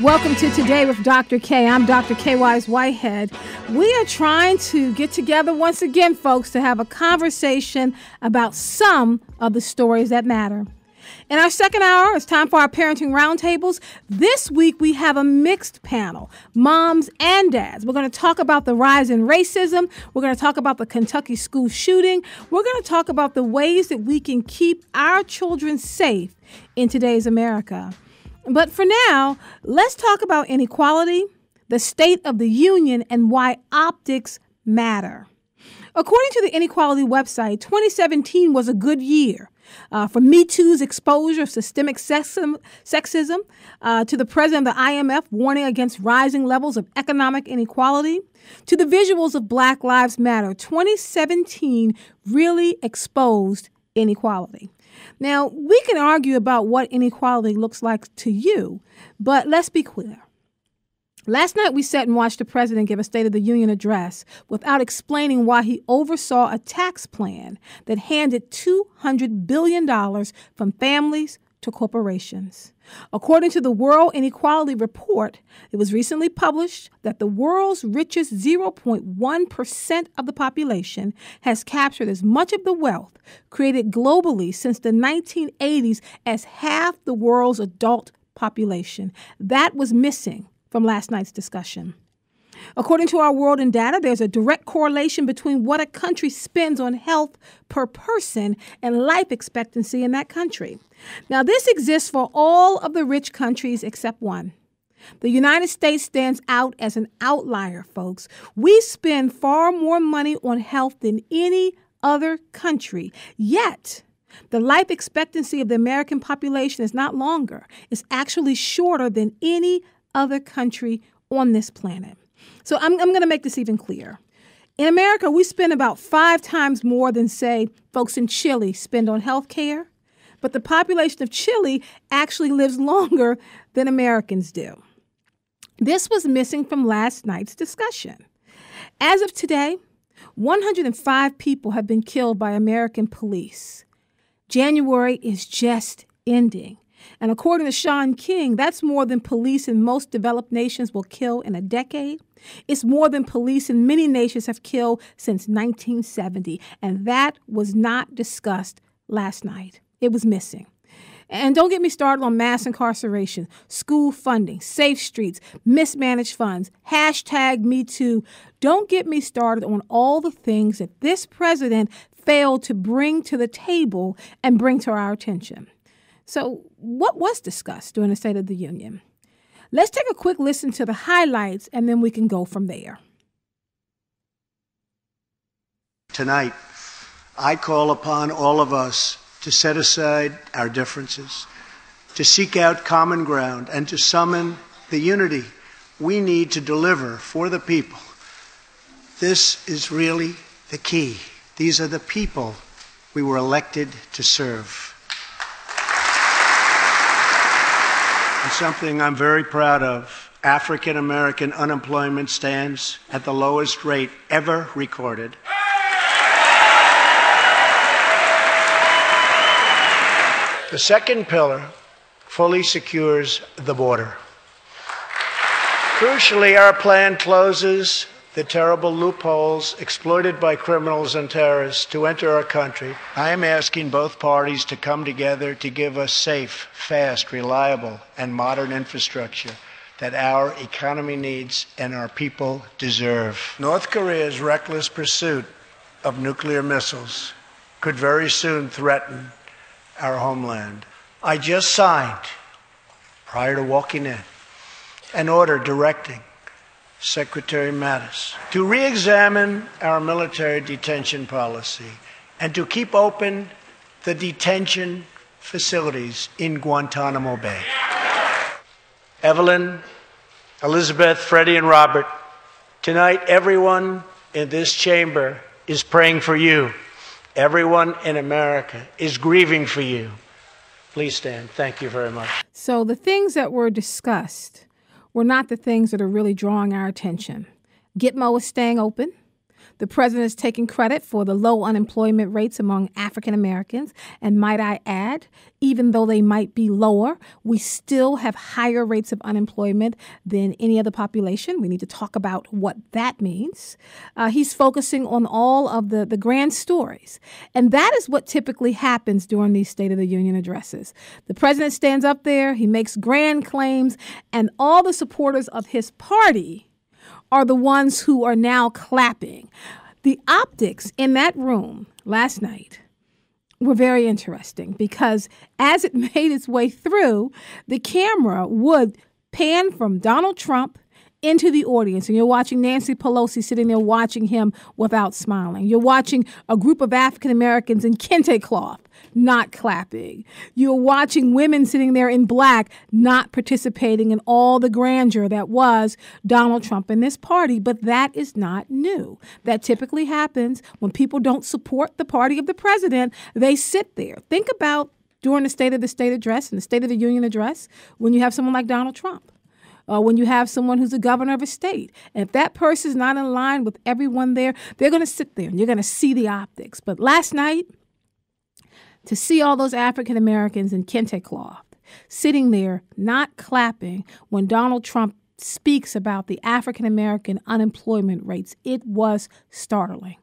Welcome to Today with Dr. Kaye. I'm Dr. Kaye Whitehead. We are trying to get together once again, folks, to have a conversation about some of the stories that matter. In our second hour, it's time for our parenting roundtables. This week, we have a mixed panel, moms and dads. We're going to talk about the rise in racism. We're going to talk about the Kentucky school shooting. We're going to talk about the ways that we can keep our children safe in today's America. But for now, let's talk about inequality, the state of the union, and why optics matter. According to the inequality website, 2017 was a good year for Me Too's exposure of systemic sexism, to the president of the IMF warning against rising levels of economic inequality, to the visuals of Black Lives Matter. 2017 really exposed inequality. Now, we can argue about what inequality looks like to you, but let's be clear. Last night, we sat and watched the president give a State of the Union address without explaining why he oversaw a tax plan that handed $200 billion from families to corporations. According to the World Inequality Report, it was recently published that the world's richest 0.1% of the population has captured as much of the wealth created globally since the 1980s as half the world's adult population. That was missing from last night's discussion. According to our World in Data, there's a direct correlation between what a country spends on health per person and life expectancy in that country. Now, this exists for all of the rich countries except one. The United States stands out as an outlier, folks. We spend far more money on health than any other country. Yet, the life expectancy of the American population is not longer. It's actually shorter than any other country on this planet. So I'm going to make this even clearer. In America, we spend about 5 times more than, say, folks in Chile spend on health care. But the population of Chile actually lives longer than Americans do. This was missing from last night's discussion. As of today, 105 people have been killed by American police. January is just ending. And according to Sean King, that's more than police in most developed nations will kill in a decade. It's more than police in many nations have killed since 1970. And that was not discussed last night. It was missing. And don't get me started on mass incarceration, school funding, safe streets, mismanaged funds, #MeToo. Don't get me started on all the things that this president failed to bring to the table and bring to our attention. So what was discussed during the State of the Union? Let's take a quick listen to the highlights, and then we can go from there. Tonight, I call upon all of us to set aside our differences, to seek out common ground, and to summon the unity we need to deliver for the people. This is really the key. These are the people we were elected to serve. And something I'm very proud of, African American unemployment stands at the lowest rate ever recorded. The second pillar fully secures the border. Crucially, our plan closes the terrible loopholes exploited by criminals and terrorists to enter our country. I am asking both parties to come together to give us safe, fast, reliable, and modern infrastructure that our economy needs and our people deserve. North Korea's reckless pursuit of nuclear missiles could very soon threaten our homeland. I just signed, prior to walking in, an order directing Secretary Mattis to re-examine our military detention policy and to keep open the detention facilities in Guantanamo Bay. Evelyn, Elizabeth, Freddie, and Robert, tonight everyone in this chamber is praying for you. Everyone in America is grieving for you. Please stand. Thank you very much. So the things that were discussed were not the things that are really drawing our attention. Gitmo is staying open. The president is taking credit for the low unemployment rates among African Americans. And might I add, even though they might be lower, we still have higher rates of unemployment than any other population. We need to talk about what that means. He's focusing on all of the grand stories. And that is what typically happens during these State of the Union addresses. The president stands up there, he makes grand claims, and all the supporters of his party are the ones who are now clapping. The optics in that room last night were very interesting because as it made its way through, the camera would pan from Donald Trump into the audience, and you're watching Nancy Pelosi sitting there watching him without smiling. You're watching a group of African Americans in kente cloth not clapping. You're watching women sitting there in black not participating in all the grandeur that was Donald Trump and this party. But that is not new. That typically happens when people don't support the party of the president. They sit there. Think about during the State of the State address and the State of the Union address when you have someone like Donald Trump. When you have someone who's a governor of a state. And if that person's not in line with everyone there, they're going to sit there and you're going to see the optics. But last night, to see all those African Americans in kente cloth sitting there not clapping when Donald Trump speaks about the African American unemployment rates, it was startling.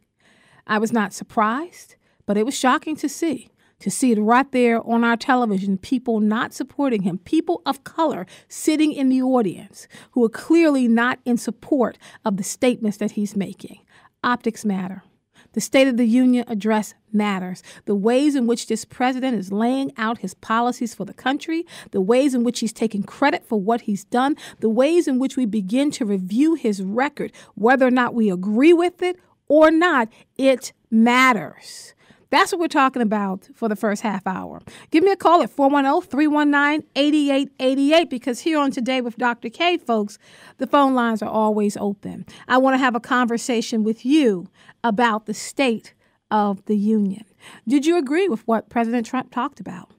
I was not surprised, but it was shocking to see. To see it right there on our television, people not supporting him, people of color sitting in the audience who are clearly not in support of the statements that he's making. Optics matter. The State of the Union address matters. The ways in which this president is laying out his policies for the country, the ways in which he's taking credit for what he's done, the ways in which we begin to review his record, whether or not we agree with it or not, it matters. That's what we're talking about for the first half hour. Give me a call at 410-319-8888 because here on Today with Dr. Kaye, folks, the phone lines are always open. I want to have a conversation with you about the State of the Union. Did you agree with what President Trump talked about?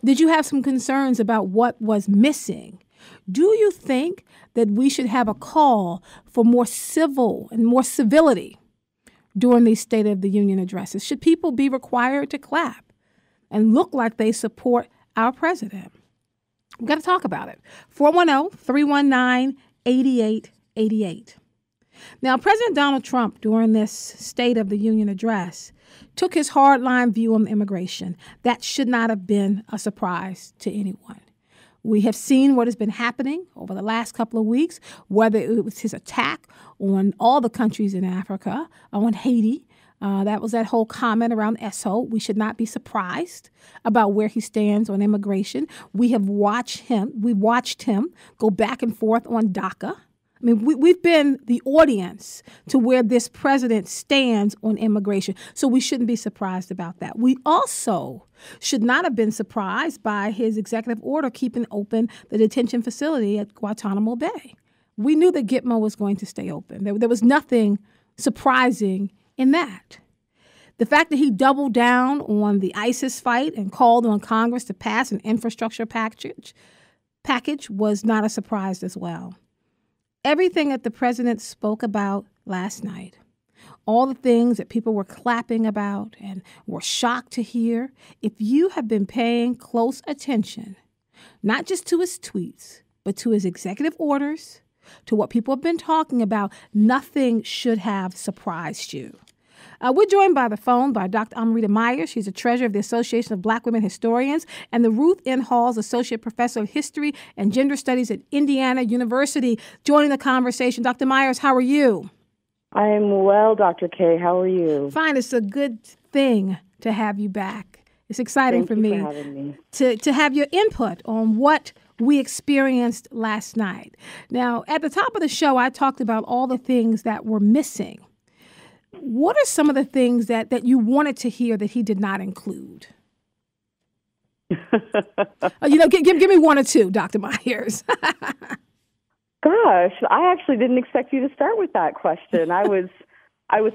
Did you have some concerns about what was missing? Do you think that we should have a call for more civil and more civility during these State of the Union addresses? Should people be required to clap and look like they support our president? We've got to talk about it. 410-319-8888. Now, President Donald Trump, during this State of the Union address, took his hardline view on immigration. That should not have been a surprise to anyone. We have seen what has been happening over the last couple of weeks, whether it was his attack on all the countries in Africa, on Haiti. That was that whole comment around ESO. We should not be surprised about where he stands on immigration. We have watched him. We watched him go back and forth on DACA. I mean, we've been the audience to where this president stands on immigration. So we shouldn't be surprised about that. We also should not have been surprised by his executive order keeping open the detention facility at Guantanamo Bay. We knew that Gitmo was going to stay open. There was nothing surprising in that. The fact that he doubled down on the ISIS fight and called on Congress to pass an infrastructure package was not a surprise as well. Everything that the president spoke about last night, all the things that people were clapping about and were shocked to hear, if you have been paying close attention, not just to his tweets, but to his executive orders, to what people have been talking about, nothing should have surprised you. We're joined by the phone by Dr. Amrita Meyers. She's a treasurer of the Association of Black Women Historians and the Ruth N. Halls Associate Professor of History and Gender Studies at Indiana University, joining the conversation. Dr. Meyers, how are you? I am well, Dr. Kaye. How are you? Fine. It's a good thing to have you back. It's exciting for me to have your input on what we experienced last night. Now, at the top of the show, I talked about all the things that were missing. What are some of the things that you wanted to hear that he did not include? Give me one or two, Dr. Meyers. Gosh, I actually didn't expect you to start with that question. I was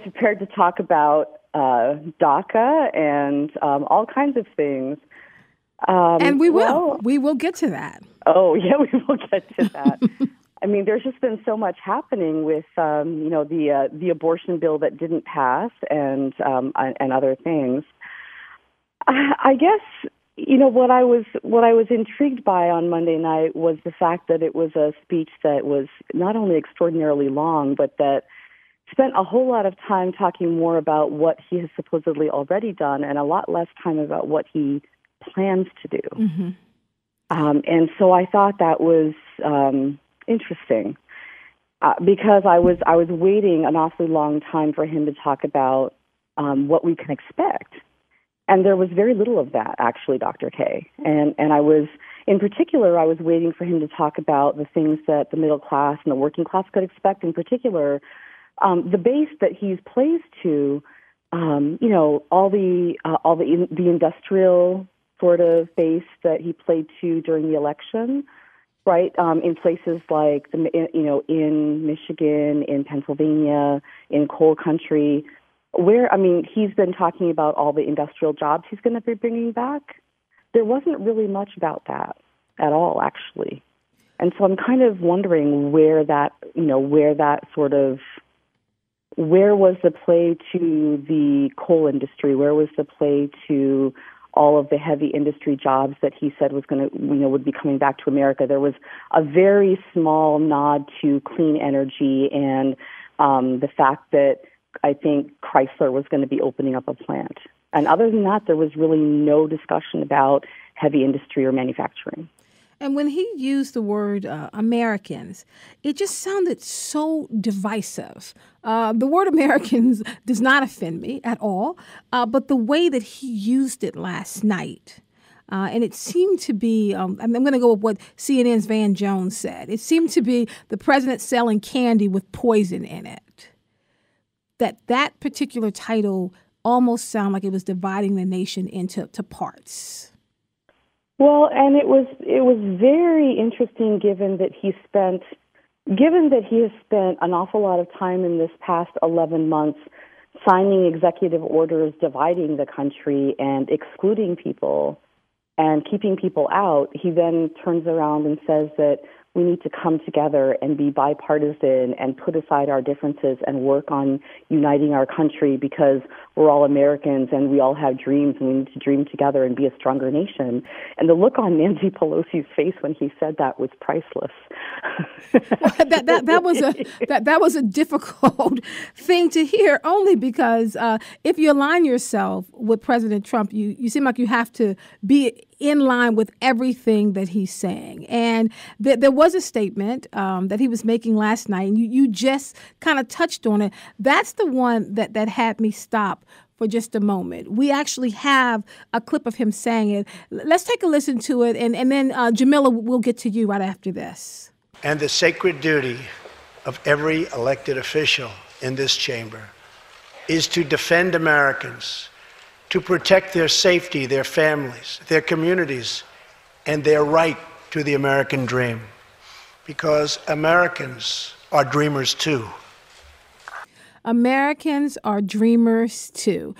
prepared to talk about DACA and all kinds of things. And we will. We will get to that. Oh, yeah, we will get to that. I mean, there's just been so much happening with, the abortion bill that didn't pass and other things. I guess, what I was intrigued by on Monday night was the fact that it was a speech that was not only extraordinarily long, but that spent a whole lot of time talking more about what he has supposedly already done and a lot less time about what he plans to do. Mm-hmm. And so I thought that was interesting because I was waiting an awfully long time for him to talk about what we can expect. And there was very little of that, actually, Dr. Kaye. And I was, in particular, I was waiting for him to talk about the things that the middle class and the working class could expect, in particular, the base that he's plays to, all the industrial sort of base that he played to during the election, right? In places like, in Michigan, in Pennsylvania, in coal country, where, he's been talking about all the industrial jobs he's going to be bringing back. There wasn't really much about that at all, actually. And so I'm kind of wondering where was the play to the coal industry? Where was the play to all of the heavy industry jobs that he said was going to, would be coming back to America? There was a very small nod to clean energy and the fact that I think Chrysler was going to be opening up a plant. And other than that, there was really no discussion about heavy industry or manufacturing. And when he used the word Americans, it just sounded so divisive. The word Americans does not offend me at all, but the way that he used it last night, and it seemed to be, I'm going to go with what CNN's Van Jones said. It seemed to be the president selling candy with poison in it. That particular title almost sounded like it was dividing the nation into parts. Well, and it was very interesting given that he has spent an awful lot of time in this past 11 months signing executive orders dividing the country and excluding people and keeping people out. He then turns around and says that we need to come together and be bipartisan and put aside our differences and work on uniting our country because we're all Americans and we all have dreams and we need to dream together and be a stronger nation. And the look on Nancy Pelosi's face when he said that was priceless. Well, that was a difficult thing to hear, only because if you align yourself with President Trump, you seem like you have to be in line with everything that he's saying. And there was a statement that he was making last night, and you just kind of touched on it. That's the one that had me stop for just a moment. We actually have a clip of him saying it. Let's take a listen to it, and then Jamila, we'll get to you right after this. And the sacred duty of every elected official in this chamber is to defend Americans, to protect their safety, their families, their communities, and their right to the American dream. Because Americans are dreamers too. Americans are dreamers too.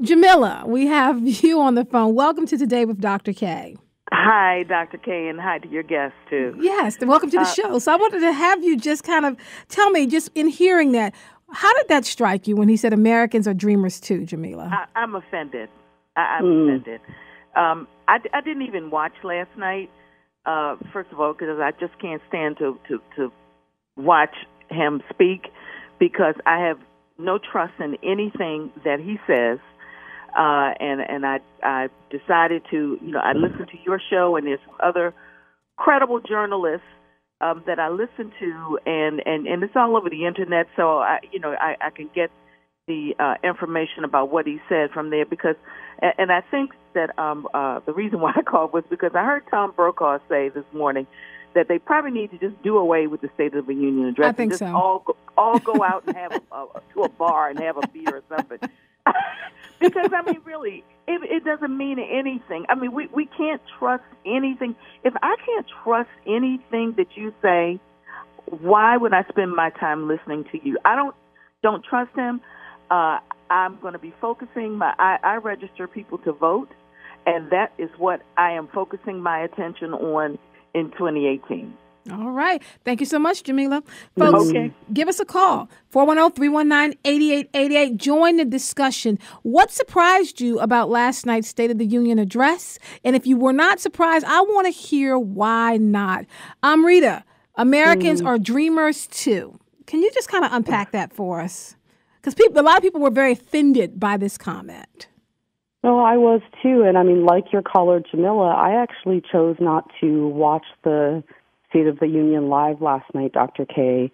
Jamila, we have you on the phone. Welcome to Today with Dr. Kaye. Hi, Dr. Kaye, and hi to your guests, too. Yes, welcome to the show. So I wanted to have you just kind of tell me, just in hearing that, how did that strike you when he said Americans are dreamers too, Jamila? I'm offended. I'm offended. I didn't even watch last night, first of all, because I just can't stand to watch him speak because I have no trust in anything that he says. And I decided to, I listened to your show, and there's other credible journalists that I listen to, and it's all over the internet. So I can get the information about what he said from there and I think that the reason why I called was because I heard Tom Brokaw say this morning that they probably need to just do away with the State of the Union address. I think and just so. all go out and have to a bar and have a beer or something. Because, really, it doesn't mean anything. We can't trust anything. If I can't trust anything that you say, why would I spend my time listening to you? I don't trust him. I'm going to be focusing I register people to vote, and that is what I am focusing my attention on in 2018. All right. Thank you so much, Jamila. Folks, give us a call, 410-319-8888. Join the discussion. What surprised you about last night's State of the Union address? And if you were not surprised, I want to hear why not. Amrita, Americans are dreamers too. Can you just kind of unpack that for us? Because a lot of people were very offended by this comment. Well, I was too. And I mean, like your caller, Jamila, I actually chose not to watch the State of the Union live last night, Dr. Kaye.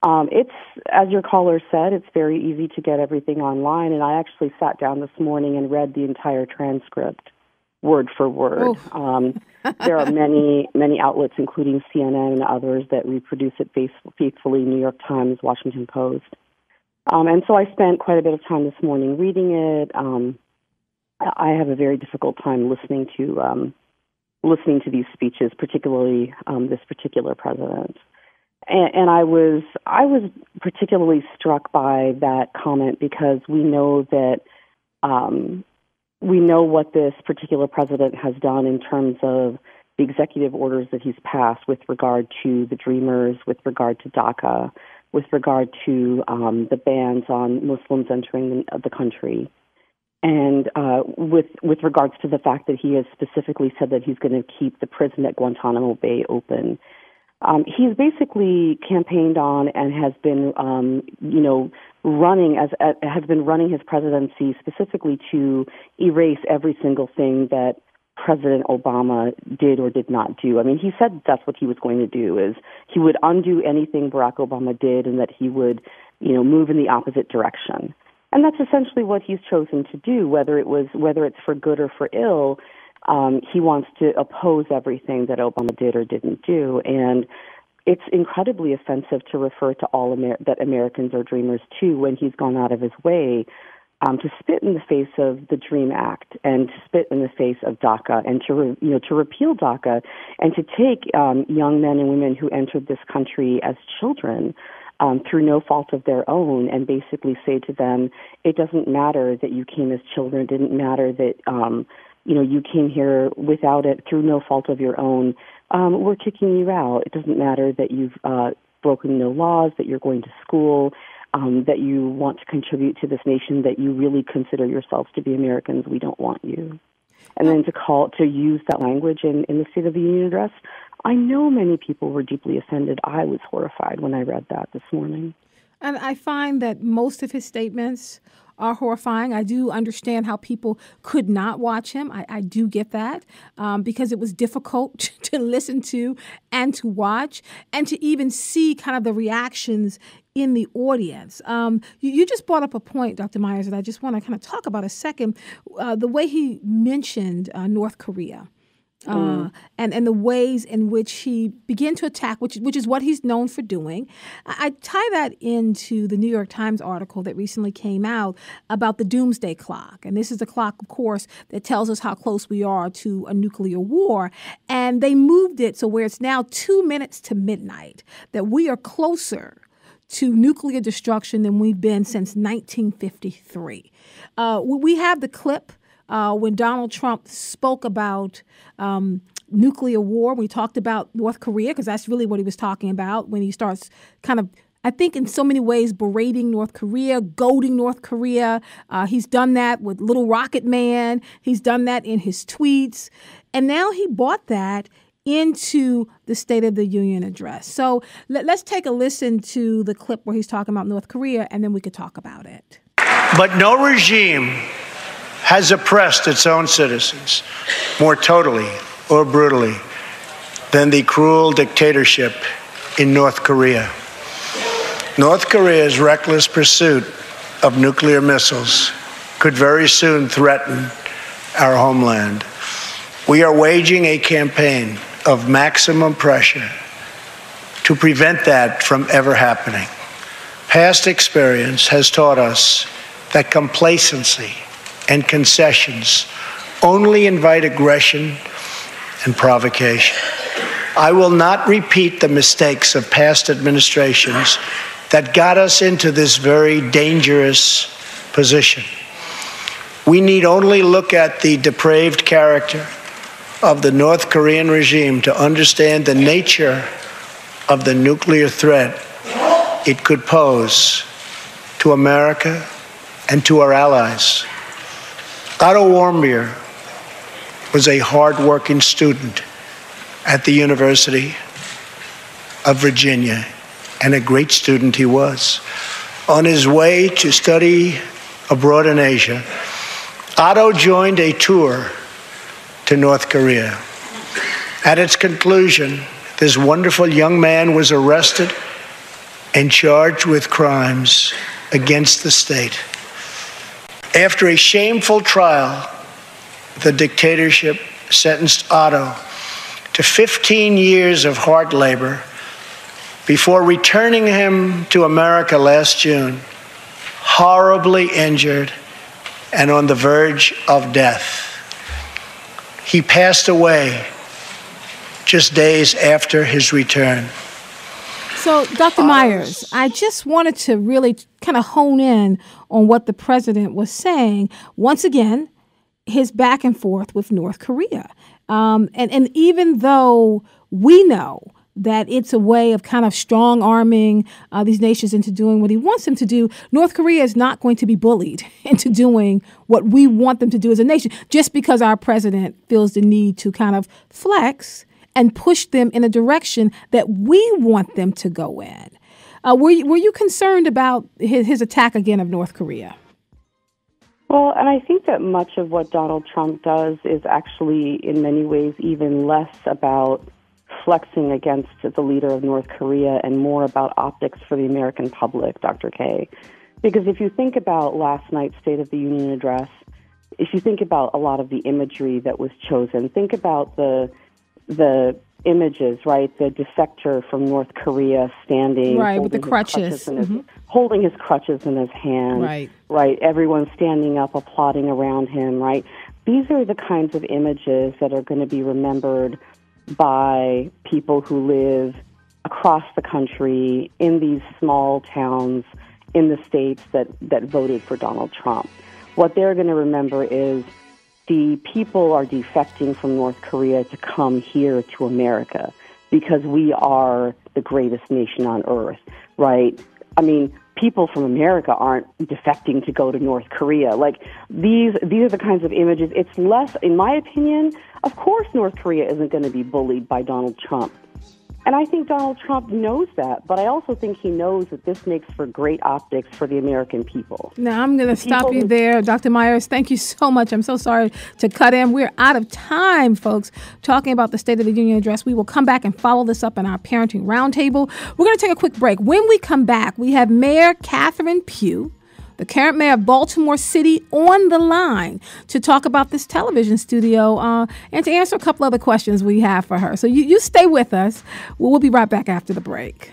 It's, as your caller said, it's very easy to get everything online. And I actually sat down this morning and read the entire transcript, word for word. There are many, many outlets, including CNN and others, that reproduce it faithfully, New York Times, Washington Post. And so I spent quite a bit of time this morning reading it. I have a very difficult time listening to these speeches, particularly this particular president. And I was particularly struck by that comment because we know that we know what this particular president has done in terms of the executive orders that he's passed with regard to the Dreamers, with regard to DACA, with regard to the bans on Muslims entering the country. And with regards to the fact that he has specifically said that he's going to keep the prison at Guantanamo Bay open. He's basically campaigned on and has been, running his presidency specifically to erase every single thing that President Obama did or did not do. I mean, he said that's what he was going to do, is he would undo anything Barack Obama did and that he would, move in the opposite direction. And that's essentially what he's chosen to do, whether it's for good or for ill. He wants to oppose everything that Obama did or didn't do. And it's incredibly offensive to refer to that Americans are dreamers too when he's gone out of his way to spit in the face of the DREAM Act and to spit in the face of DACA and to repeal DACA and to take young men and women who entered this country as children through no fault of their own, and basically say to them, it doesn't matter that you came as children, it didn't matter that you came here without it, through no fault of your own. We're kicking you out. It doesn't matter that you've broken no laws, that you're going to school, that you want to contribute to this nation, that you really consider yourselves to be Americans. We don't want you. And then to use that language in the State of the Union address, I know many people were deeply offended. I was horrified when I read that this morning. And I find that most of his statements are horrifying. I do understand how people could not watch him. I do get that because it was difficult to listen to and to watch and to even see kind of the reactions in the audience. You just brought up a point, Dr. Meyers, that I just want to kind of talk about a second. The way he mentioned North Korea. And the ways in which he began to attack, which is what he's known for doing. I tie that into the New York Times article that recently came out about the doomsday clock. And this is the clock, of course, that tells us how close we are to a nuclear war. And they moved it so where it's now 2 minutes to midnight, that we are closer to nuclear destruction than we've been since 1953. We have the clip when Donald Trump spoke about nuclear war. We talked about North Korea, because that's really what he was talking about when he starts kind of, I think in so many ways, berating North Korea, goading North Korea. He's done that with Little Rocket Man. He's done that in his tweets. And now he brought that into the State of the Union address. So let's take a listen to the clip where he's talking about North Korea, and then we could talk about it. But no regime has oppressed its own citizens more totally or brutally than the cruel dictatorship in North Korea. North Korea's reckless pursuit of nuclear missiles could very soon threaten our homeland. We are waging a campaign of maximum pressure to prevent that from ever happening. Past experience has taught us that complacency and concessions only invite aggression and provocation. I will not repeat the mistakes of past administrations that got us into this very dangerous position. We need only look at the depraved character of the North Korean regime to understand the nature of the nuclear threat it could pose to America and to our allies. Otto Warmbier was a hard-working student at the University of Virginia, and a great student he was. On his way to study abroad in Asia, Otto joined a tour to North Korea. At its conclusion, this wonderful young man was arrested and charged with crimes against the state. After a shameful trial, the dictatorship sentenced Otto to 15 years of hard labor before returning him to America last June, horribly injured and on the verge of death. He passed away just days after his return. So, Dr. Meyers, I just wanted to really kind of hone in on what the president was saying. Once again, his back and forth with North Korea. And even though we know that it's a way of kind of strong-arming these nations into doing what he wants them to do, North Korea is not going to be bullied into doing what we want them to do as a nation, just because our president feels the need to kind of flex and push them in a direction that we want them to go in. Were you concerned about his attack again of North Korea? Well, and I think that much of what Donald Trump does is actually, in many ways, even less about flexing against the leader of North Korea and more about optics for the American public, Dr. Kaye. Because if you think about last night's State of the Union address, if you think about a lot of the imagery that was chosen, think about the images, right? The defector from North Korea standing, right, with the crutches, holding his crutches in his hand, right? Everyone standing up, applauding around him, right? These are the kinds of images that are going to be remembered by people who live across the country in these small towns in the states that voted for Donald Trump. What they're going to remember is the people are defecting from North Korea to come here to America because we are the greatest nation on earth, right? I mean, people from America aren't defecting to go to North Korea. Like, these are the kinds of images. It's less, in my opinion, of course North Korea isn't going to be bullied by Donald Trump. And I think Donald Trump knows that, but I also think he knows that this makes for great optics for the American people. Now, I'm going to stop you there, Dr. Meyers. Thank you so much. I'm so sorry to cut in. We're out of time, folks, talking about the State of the Union address. We will come back and follow this up in our Parenting Roundtable. We're going to take a quick break. When we come back, we have Mayor Catherine Pugh, the current mayor of Baltimore City, on the line to talk about this television studio and to answer a couple other questions we have for her. So you stay with us. We'll be right back after the break.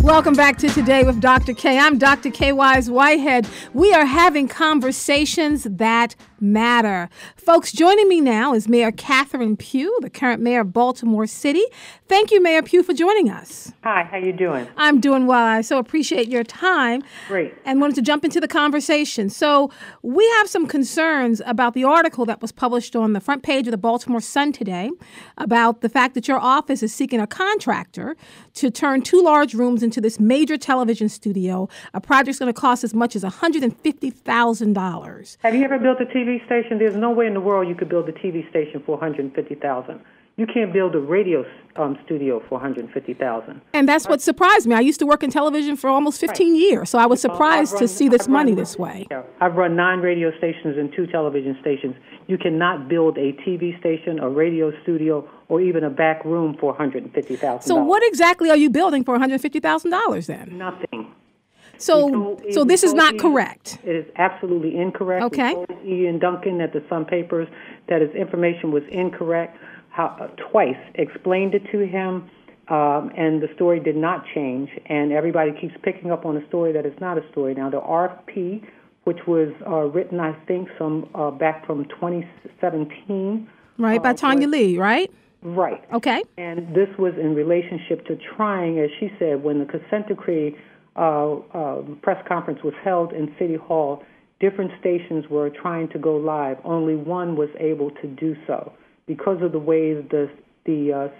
Welcome back to Today with Dr. Kaye. I'm Dr. Kaye Wise Whitehead. We are having conversations that matter. Folks, joining me now is Mayor Catherine Pugh, the current mayor of Baltimore City. Thank you, Mayor Pugh, for joining us. Hi, how you doing? I'm doing well. I so appreciate your time. Great. And wanted to jump into the conversation. So we have some concerns about the article that was published on the front page of the Baltimore Sun today about the fact that your office is seeking a contractor to turn 2 large rooms into this major television studio. A project's going to cost as much as $150,000. Have you ever built a TV station? There's no way in the world you could build a TV station for $150,000. You can't build a radio studio for $150,000. And that's what surprised me. I used to work in television for almost 15 years, so I was surprised to see this money this way. Yeah, I've run 9 radio stations and 2 television stations. You cannot build a TV station, a radio studio, or even a back room for $150,000. So what exactly are you building for $150,000 then? Nothing. So this is not correct. It is absolutely incorrect. Okay. We told Ian Duncan at the Sun Papers that his information was incorrect. Twice explained it to him, and the story did not change. And everybody keeps picking up on a story that is not a story. Now, the RFP which was written, I think, back from 2017. Right, by Tanya Lee, right? Right. Okay. And this was in relationship to trying, as she said, when the consent decree press conference was held in City Hall, different stations were trying to go live. Only one was able to do so because of the way the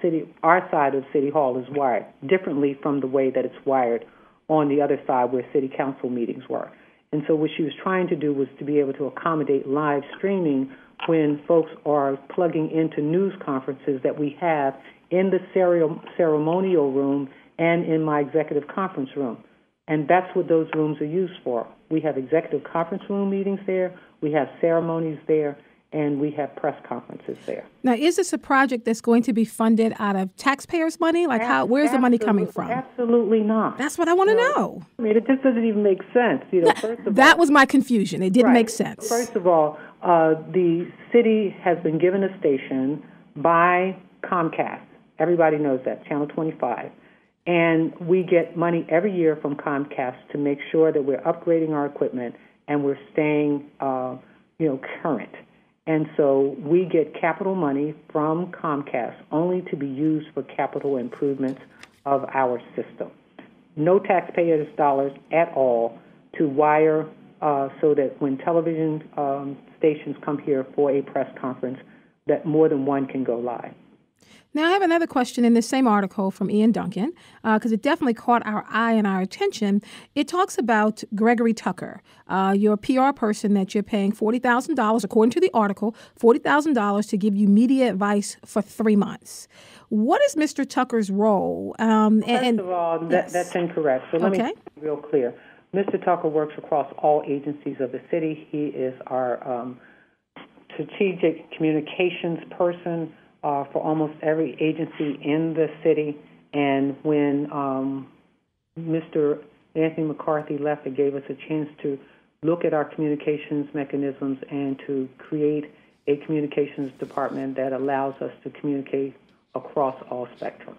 city, our side of City Hall is wired differently from the way that it's wired on the other side where City Council meetings were. And so what she was trying to do was to be able to accommodate live streaming when folks are plugging into news conferences that we have in the ceremonial room and in my executive conference room. And that's what those rooms are used for. We have executive conference room meetings there, we have ceremonies there, and we have press conferences there. Now, is this a project that's going to be funded out of taxpayers' money? Like, where's the money coming from? Absolutely not. That's what I want to know. I mean, it just doesn't even make sense. First of that all, was my confusion. It didn't make sense. First of all, the city has been given a station by Comcast. Everybody knows that, Channel 25. And we get money every year from Comcast to make sure that we're upgrading our equipment and we're staying, current. And so we get capital money from Comcast only to be used for capital improvements of our system. No taxpayers' dollars at all to wire so that when television stations come here for a press conference, that more than one can go live. Now, I have another question in this same article from Ian Duncan, because it definitely caught our eye and our attention. It talks about Gregory Tucker, your PR person that you're paying $40,000, according to the article, $40,000 to give you media advice for 3 months. What is Mr. Tucker's role? First of all, that's incorrect. So let me be real clear. Mr. Tucker works across all agencies of the city. He is our strategic communications person for almost every agency in the city. And when Mr. Anthony McCarthy left, it gave us a chance to look at our communications mechanisms and to create a communications department that allows us to communicate across all spectrums.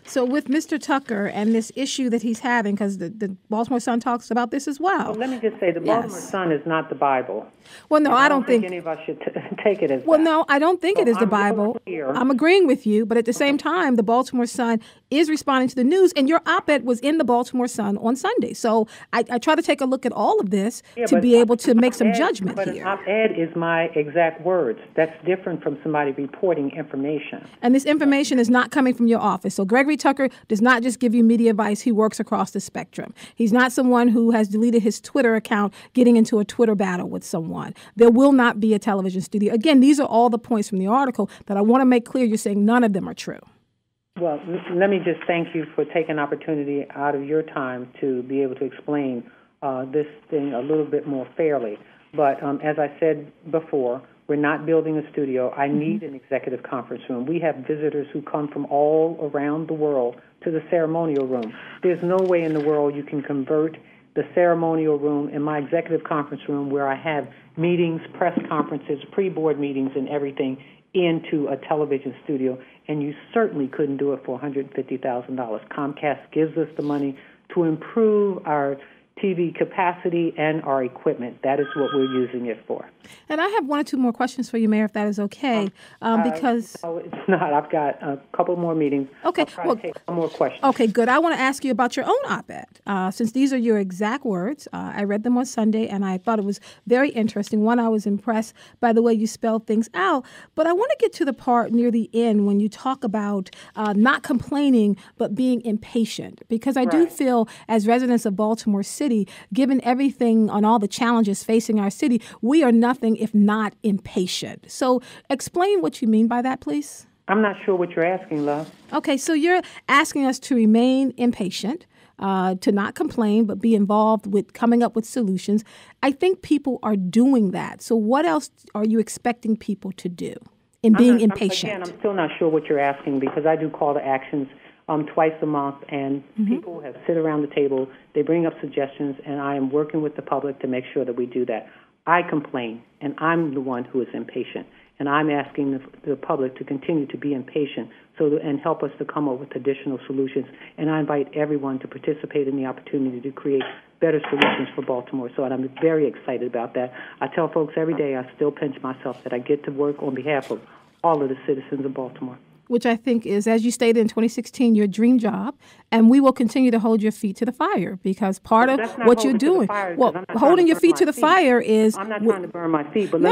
So with Mr. Tucker and this issue that he's having, because the Baltimore Sun talks about this as well. Let me just say, the Baltimore Sun is not the Bible. Well, no, I don't think any of us should take it as well, that. No, I don't think it is the Bible. I'm agreeing with you, but at the same time, the Baltimore Sun is responding to the news, and your op-ed was in the Baltimore Sun on Sunday. So I try to take a look at all of this to be able to make some judgment here. But an op-ed is my exact words. That's different from somebody reporting information. And this information is not coming from your office. So Gregory Tucker does not just give you media advice. He works across the spectrum. He's not someone who has deleted his Twitter account getting into a Twitter battle with someone. There will not be a television studio. Again, these are all the points from the article that I want to make clear. You're saying none of them are true. Well, let me just thank you for taking an opportunity out of your time to be able to explain this thing a little bit more fairly. But as I said before, we're not building a studio. I need an executive conference room. We have visitors who come from all around the world to the ceremonial room. There's no way in the world you can convert the ceremonial room and my executive conference room where I have meetings, press conferences, pre-board meetings, and everything into a television studio, and you certainly couldn't do it for $150,000. Comcast gives us the money to improve our TV capacity and our equipment. That is what we're using it for. And I have one or two more questions for you, Mayor, if that is okay, because... No, it's not. I've got a couple more meetings. Okay. I'll try to take one more question. Okay, good. I want to ask you about your own op-ed. Since these are your exact words, I read them on Sunday, and I thought it was very interesting. One, I was impressed by the way you spelled things out. But I want to get to the part near the end when you talk about not complaining, but being impatient. Because I do feel, as residents of Baltimore City, given everything on all the challenges facing our city, we are nothing if not impatient. So explain what you mean by that, please. I'm not sure what you're asking, love. Okay, so you're asking us to remain impatient, to not complain, but be involved with coming up with solutions. I think people are doing that. So what else are you expecting people to do in being impatient? I'm still not sure what you're asking because I do call to actions twice a month, and people have sit around the table, they bring up suggestions, and I am working with the public to make sure that we do that. I complain, and I'm the one who is impatient. And I'm asking the public to continue to be impatient and help us to come up with additional solutions. And I invite everyone to participate in the opportunity to create better solutions for Baltimore. So I'm very excited about that. I tell folks every day I still pinch myself that I get to work on behalf of all of the citizens of Baltimore. Which I think is, as you stated in 2016, your dream job, and we will continue to hold your feet to the fire because part of what you're doing, holding your feet to the fire is... I'm not trying to burn my feet, but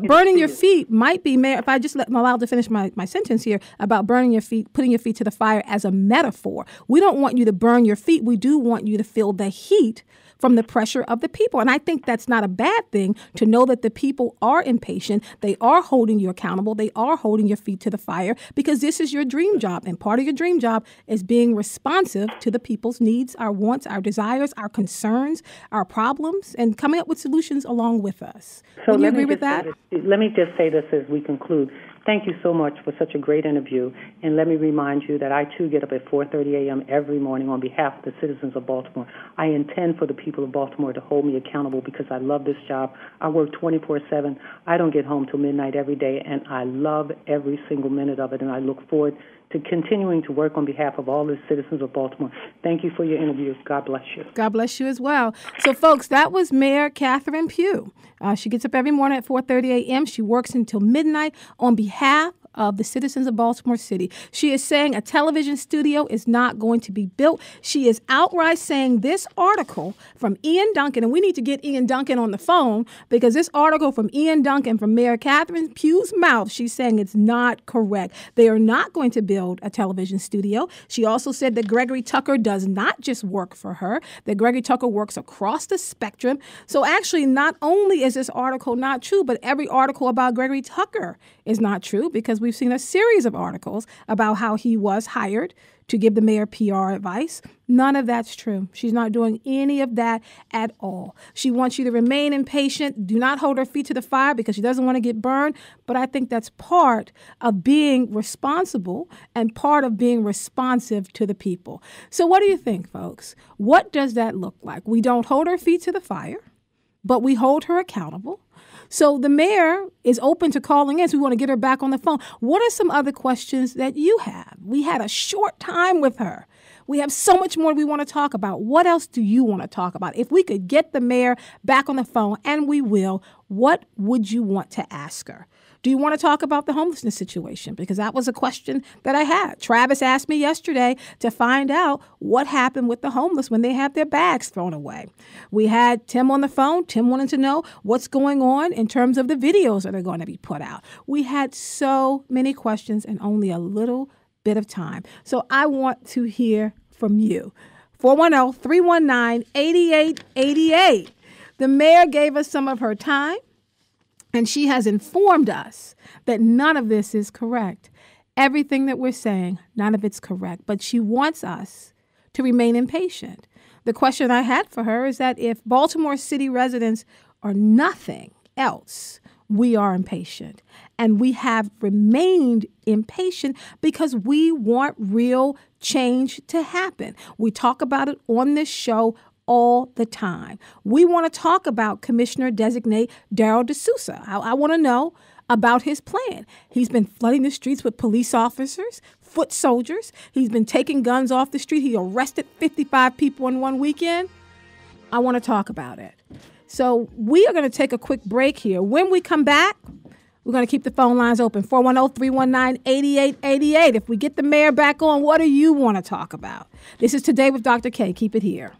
burning your feet might be, if I just I'm allowed to finish my sentence here about burning your feet, putting your feet to the fire as a metaphor. We don't want you to burn your feet. We do want you to feel the heat from the pressure of the people. And I think that's not a bad thing to know that the people are impatient. They are holding you accountable. They are holding your feet to the fire because this is your dream job. And part of your dream job is being responsive to the people's needs, our wants, our desires, our concerns, our problems, and coming up with solutions along with us. So Would you agree with that? Let me just say this as we conclude. Thank you so much for such a great interview. And let me remind you that I, too, get up at 4:30 a.m. every morning on behalf of the citizens of Baltimore. I intend for the people of Baltimore to hold me accountable because I love this job. I work 24/7. I don't get home till midnight every day, and I love every single minute of it, and I look forward to continuing to work on behalf of all the citizens of Baltimore. Thank you for your interview. God bless you. God bless you as well. So, folks, that was Mayor Catherine Pugh. She gets up every morning at 4:30 a.m. She works until midnight on behalf of the citizens of Baltimore City. She is saying a television studio is not going to be built. She is outright saying this article from Ian Duncan, and we need to get Ian Duncan on the phone because this article from Ian Duncan from Mayor Catherine Pugh's mouth, she's saying it's not correct. They are not going to build a television studio. She also said that Gregory Tucker does not just work for her, that Gregory Tucker works across the spectrum. So actually, not only is this article not true, but every article about Gregory Tucker is not true because we've seen a series of articles about how he was hired to give the mayor PR advice. None of that's true. She's not doing any of that at all. She wants you to remain impatient. Do not hold her feet to the fire because she doesn't want to get burned. But I think that's part of being responsible and part of being responsive to the people. So what do you think, folks? What does that look like? We don't hold her feet to the fire, but we hold her accountable. So the mayor is open to calling in, so we want to get her back on the phone. What are some other questions that you have? We had a short time with her. We have so much more we want to talk about. What else do you want to talk about? If we could get the mayor back on the phone, and we will, what would you want to ask her? Do you want to talk about the homelessness situation? Because that was a question that I had. Travis asked me yesterday to find out what happened with the homeless when they had their bags thrown away. We had Tim on the phone. Tim wanted to know what's going on in terms of the videos that are going to be put out. We had so many questions and only a little bit of time. So I want to hear from you. 410-319-8888. The mayor gave us some of her time. And she has informed us that none of this is correct. Everything that we're saying, none of it's correct. But she wants us to remain impatient. The question I had for her is that if Baltimore City residents are nothing else, we are impatient. And we have remained impatient because we want real change to happen. We talk about it on this show all the time. We want to talk about Commissioner-designate Darrell D'Souza. I want to know about his plan. He's been flooding the streets with police officers, foot soldiers. He's been taking guns off the street. He arrested 55 people in one weekend. I want to talk about it. So we are going to take a quick break here. When we come back, we're going to keep the phone lines open, 410-319-8888. If we get the mayor back on, what do you want to talk about? This is Today with Dr. Kaye. Keep it here.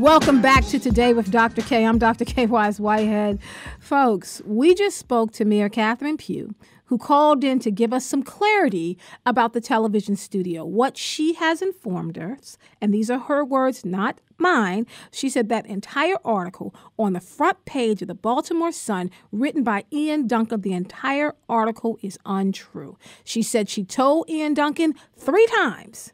Welcome back to Today with Dr. Kaye. I'm Dr. Kaye Wise Whitehead. Folks, we just spoke to Mayor Catherine Pugh, who called in to give us some clarity about the television studio. What she has informed us, and these are her words, not mine. She said that entire article on the front page of the Baltimore Sun, written by Ian Duncan, the entire article is untrue. She said she told Ian Duncan 3 times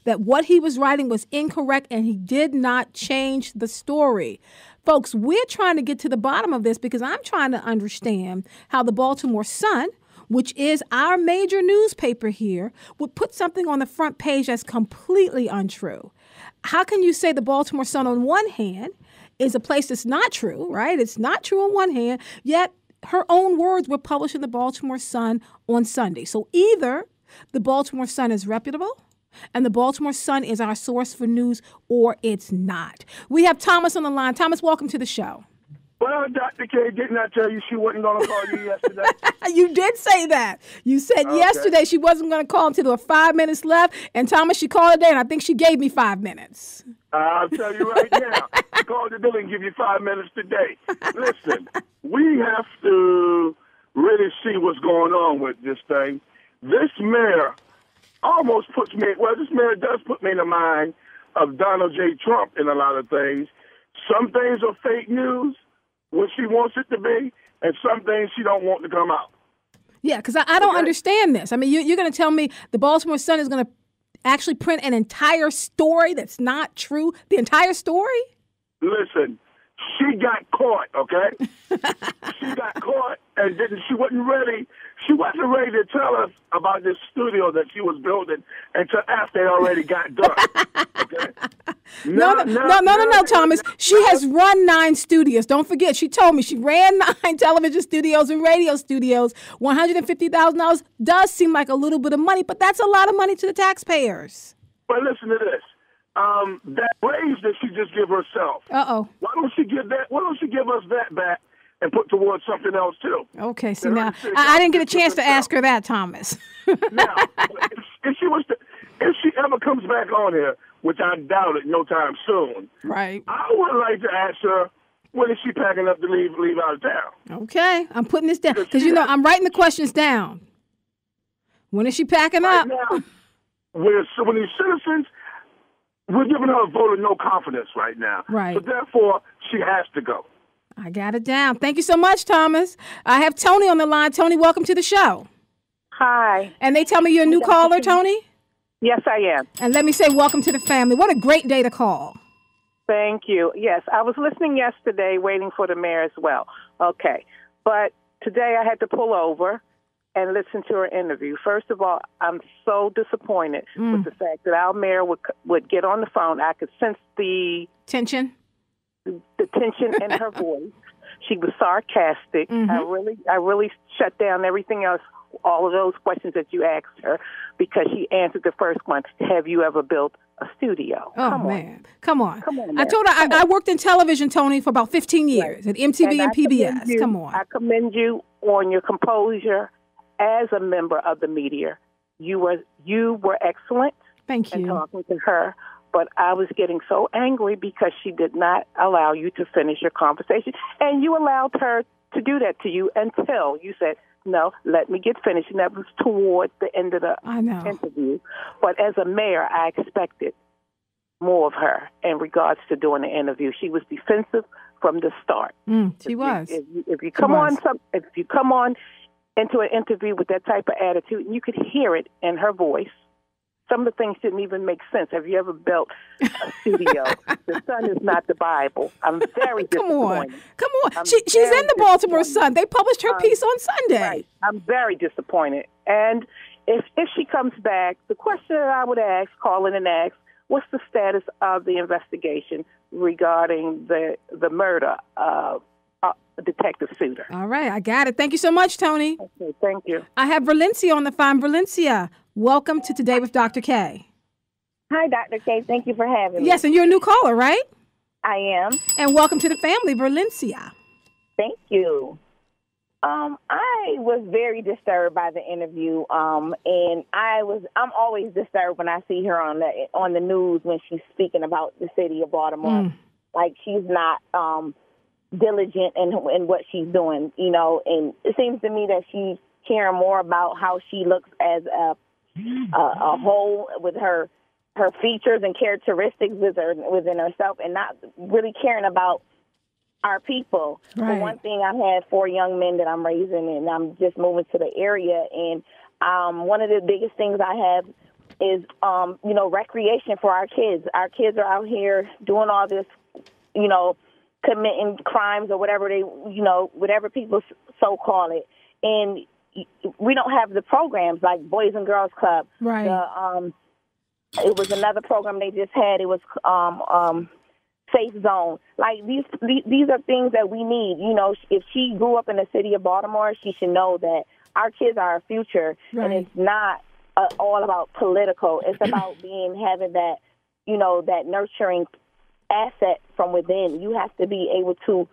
that what he was writing was incorrect and he did not change the story. Folks, we're trying to get to the bottom of this because I'm trying to understand how the Baltimore Sun, which is our major newspaper here, would put something on the front page that's completely untrue. How can you say the Baltimore Sun on one hand is a place that's not true, right? It's not true on one hand, yet her own words were published in the Baltimore Sun on Sunday. So either the Baltimore Sun is reputable and the Baltimore Sun is our source for news, or it's not. We have Thomas on the line. Thomas, welcome to the show. Well, Dr. Kaye, didn't I tell you she wasn't going to call you yesterday? You did say that. You said yesterday she wasn't going to call until there were 5 minutes left. And Thomas, she called today, and I think she gave me 5 minutes. I'll tell you right now. Call today and give you 5 minutes today. Listen, we have to really see what's going on with this thing. This mayor almost puts me, well, this mayor does put me in the mind of Donald J. Trump in a lot of things. Some things are fake news when she wants it to be, and some things she don't want to come out. Yeah, because I don't understand this. I mean, you're going to tell me the Baltimore Sun is going to actually print an entire story that's not true? The entire story? Listen, she got caught, okay? She got caught and she wasn't ready. She wasn't ready to tell us about this studio that she was building until after it already got done. Okay? No, Thomas. She has run 9 studios. Don't forget, she told me she ran 9 television studios and radio studios. $150,000 does seem like a little bit of money, but that's a lot of money to the taxpayers. But listen to this. That raise that she just give herself. Why don't she give that? Why don't she give us that back and put towards something else too? Okay, see now I didn't get a chance to ask her that, Thomas. Now, if she ever comes back on here, which I doubt it, no time soon. Right. I would like to ask her, when is she packing up to leave out of town? Okay, I'm putting this down because I'm writing the questions down. When is she packing up? Now, when these citizens. We're giving her a vote of no confidence right now. Right. So therefore, she has to go. I got it down. Thank you so much, Thomas. I have Tony on the line. Tony, welcome to the show. Hi. And they tell me you're a new caller, Tony? Yes, I am. And let me say welcome to the family. What a great day to call. Thank you. Yes, I was listening yesterday, waiting for the mayor as well. Okay. But today I had to pull over and listen to her interview. First of all, I'm so disappointed with the fact that our mayor would get on the phone. I could sense the tension in her voice. She was sarcastic. I really shut down everything else, all of those questions that you asked her, because she answered the first one. Have you ever built a studio? Oh, Come on. I told her I worked in television, Tony, for about 15 years at MTV and PBS. Come on. I commend you on your composure. As a member of the media, you were excellent. Thank you. In talking to her, but I was getting so angry because she did not allow you to finish your conversation, and you allowed her to do that to you until you said, "No, let me get finished," and that was toward the end of the interview. But as a mayor, I expected more of her in regards to doing the interview. She was defensive from the start. She was. If you come on into an interview with that type of attitude, and you could hear it in her voice. Some of the things didn't even make sense. Have you ever built a studio? The Sun is not the Bible. I'm very disappointed. Come on. She's in the Baltimore Sun. They published her piece on Sunday. Right. I'm very disappointed. And if she comes back, the question that I would call in and ask, what's the status of the investigation regarding the murder of Detective Suter? All right, I got it. Thank you so much, Tony. Okay, thank you. I have Valencia on the phone. Valencia, welcome to Today with Dr. Kaye. Hi, Dr. Kaye. Thank you for having me. Yes, and you're a new caller, right? I am. And welcome to the family, Valencia. Thank you. I was very disturbed by the interview, and I'm always disturbed when I see her on the news when she's speaking about the city of Baltimore. like she's not diligent in what she's doing, you know. And it seems to me that she's caring more about how she looks as a whole with her features and characteristics within herself, and not really caring about our people. Right. For one thing, I have 4 young men that I'm raising, and I'm just moving to the area. And one of the biggest things I have is, you know, recreation for our kids. Our kids are out here doing all this, you know, committing crimes or whatever whatever people so call it. And we don't have the programs like Boys and Girls Club. Right. It was another program they just had. It was Safe Zone. Like these are things that we need. You know, if she grew up in the city of Baltimore, she should know that our kids are our future, right. And it's not all about political. It's about having that, you know, that nurturing asset from within. You have to be able to,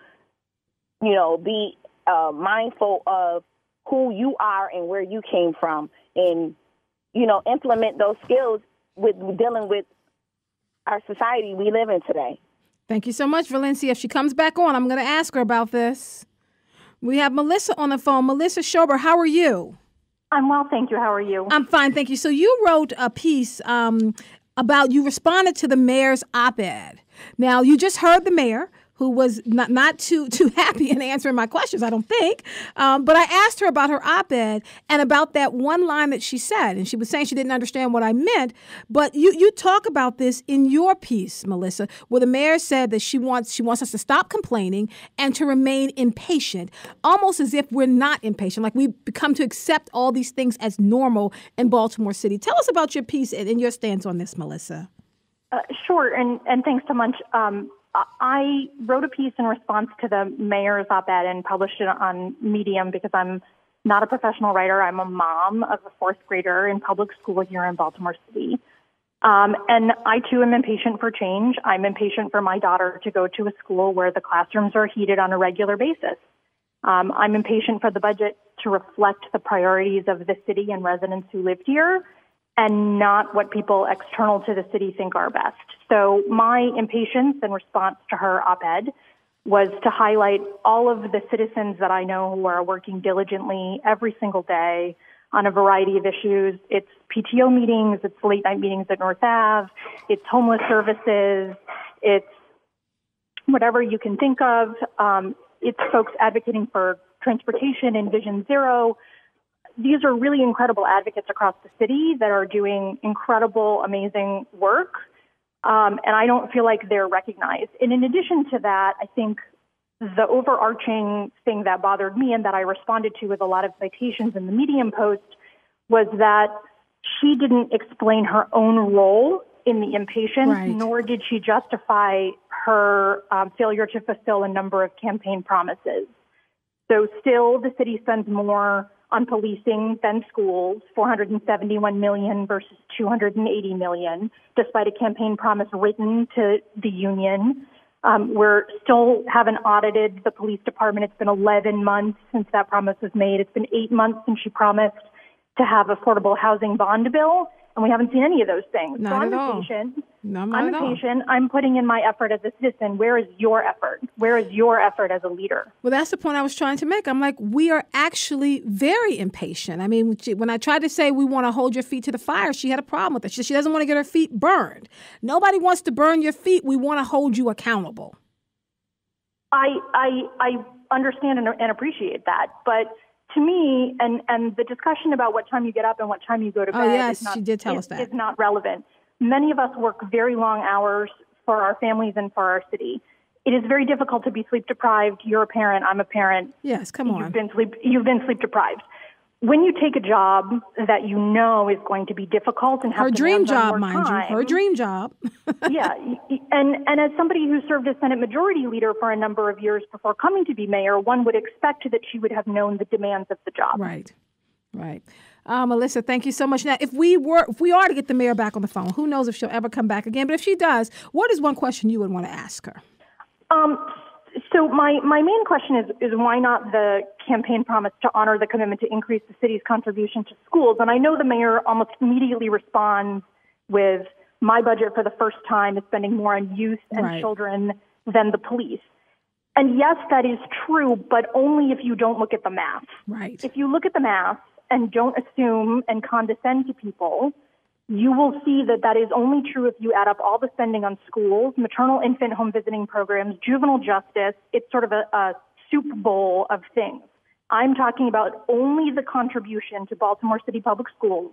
you know, be mindful of who you are and where you came from, and, you know, implement those skills with dealing with our society we live in today. Thank you so much, Valencia. If she comes back on, I'm going to ask her about this. We have Melissa on the phone. Melissa Schober, how are you? I'm well, thank you. How are you? I'm fine, thank you. So you wrote a piece you responded to the mayor's op-ed. Now, you just heard the mayor, who was not too happy in answering my questions, I don't think. But I asked her about her op-ed and about that one line that she said. And she was saying she didn't understand what I meant. But you talk about this in your piece, Melissa, where the mayor said that she wants us to stop complaining and to remain impatient, almost as if we're not impatient, like we've become to accept all these things as normal in Baltimore City. Tell us about your piece and your stance on this, Melissa. Sure, and thanks so much. I wrote a piece in response to the mayor's op-ed and published it on Medium because I'm not a professional writer. I'm a mom of a 4th grader in public school here in Baltimore City. And I, too, am impatient for change. I'm impatient for my daughter to go to a school where the classrooms are heated on a regular basis. I'm impatient for the budget to reflect the priorities of the city and residents who lived here, and not what people external to the city think are best. So my impatience in response to her op-ed was to highlight all of the citizens that I know who are working diligently every single day on a variety of issues. It's PTO meetings, it's late night meetings at North Ave, it's homeless services, it's whatever you can think of. It's folks advocating for transportation and Vision Zero. These are really incredible advocates across the city that are doing incredible, amazing work, and I don't feel like they're recognized. And in addition to that, I think the overarching thing that bothered me and that I responded to with a lot of citations in the Medium post was that she didn't explain her own role in the impatience, right. Nor did she justify her failure to fulfill a number of campaign promises. So still, the city spends more on policing than schools, $471 million versus $280 million, despite a campaign promise written to the union. We're still haven't audited the police department. It's been 11 months since that promise was made. It's been 8 months since she promised to have affordable housing bond bill, and we haven't seen any of those things. Not so I'm at all. impatient. No, I'm impatient. I'm putting in my effort as a citizen. Where is your effort? Where is your effort as a leader? Well, that's the point I was trying to make. I'm like, we are actually very impatient. I mean, when I tried to say we want to hold your feet to the fire, she had a problem with it. She doesn't want to get her feet burned. Nobody wants to burn your feet. We want to hold you accountable. I understand and appreciate that, but to me, and the discussion about what time you get up and what time you go to bed, yes, she did tell us that. Is not relevant. Many of us work very long hours for our families and for our city. It is very difficult to be sleep deprived. You're a parent. I'm a parent. Yes, come on. You've been sleep deprived. When you take a job that you know is going to be difficult and have her dream job, mind time, you, her dream job. Yeah, and as somebody who served as Senate Majority Leader for a number of years before coming to be mayor, one would expect that she would have known the demands of the job. Right. Melissa, thank you so much. Now, if we are to get the mayor back on the phone, who knows if she'll ever come back again? But if she does, what is one question you would want to ask her? So my main question is why not the campaign promise to honor the commitment to increase the city's contribution to schools? And I know the mayor almost immediately responds with, my budget for the first time is spending more on youth and children than the police. And yes, that is true, but only if you don't look at the math. Right. If you look at the math and don't assume and condescend to people, you will see that that is only true if you add up all the spending on schools, maternal infant home visiting programs, juvenile justice. It's sort of a soup bowl of things. I'm talking about only the contribution to Baltimore City Public Schools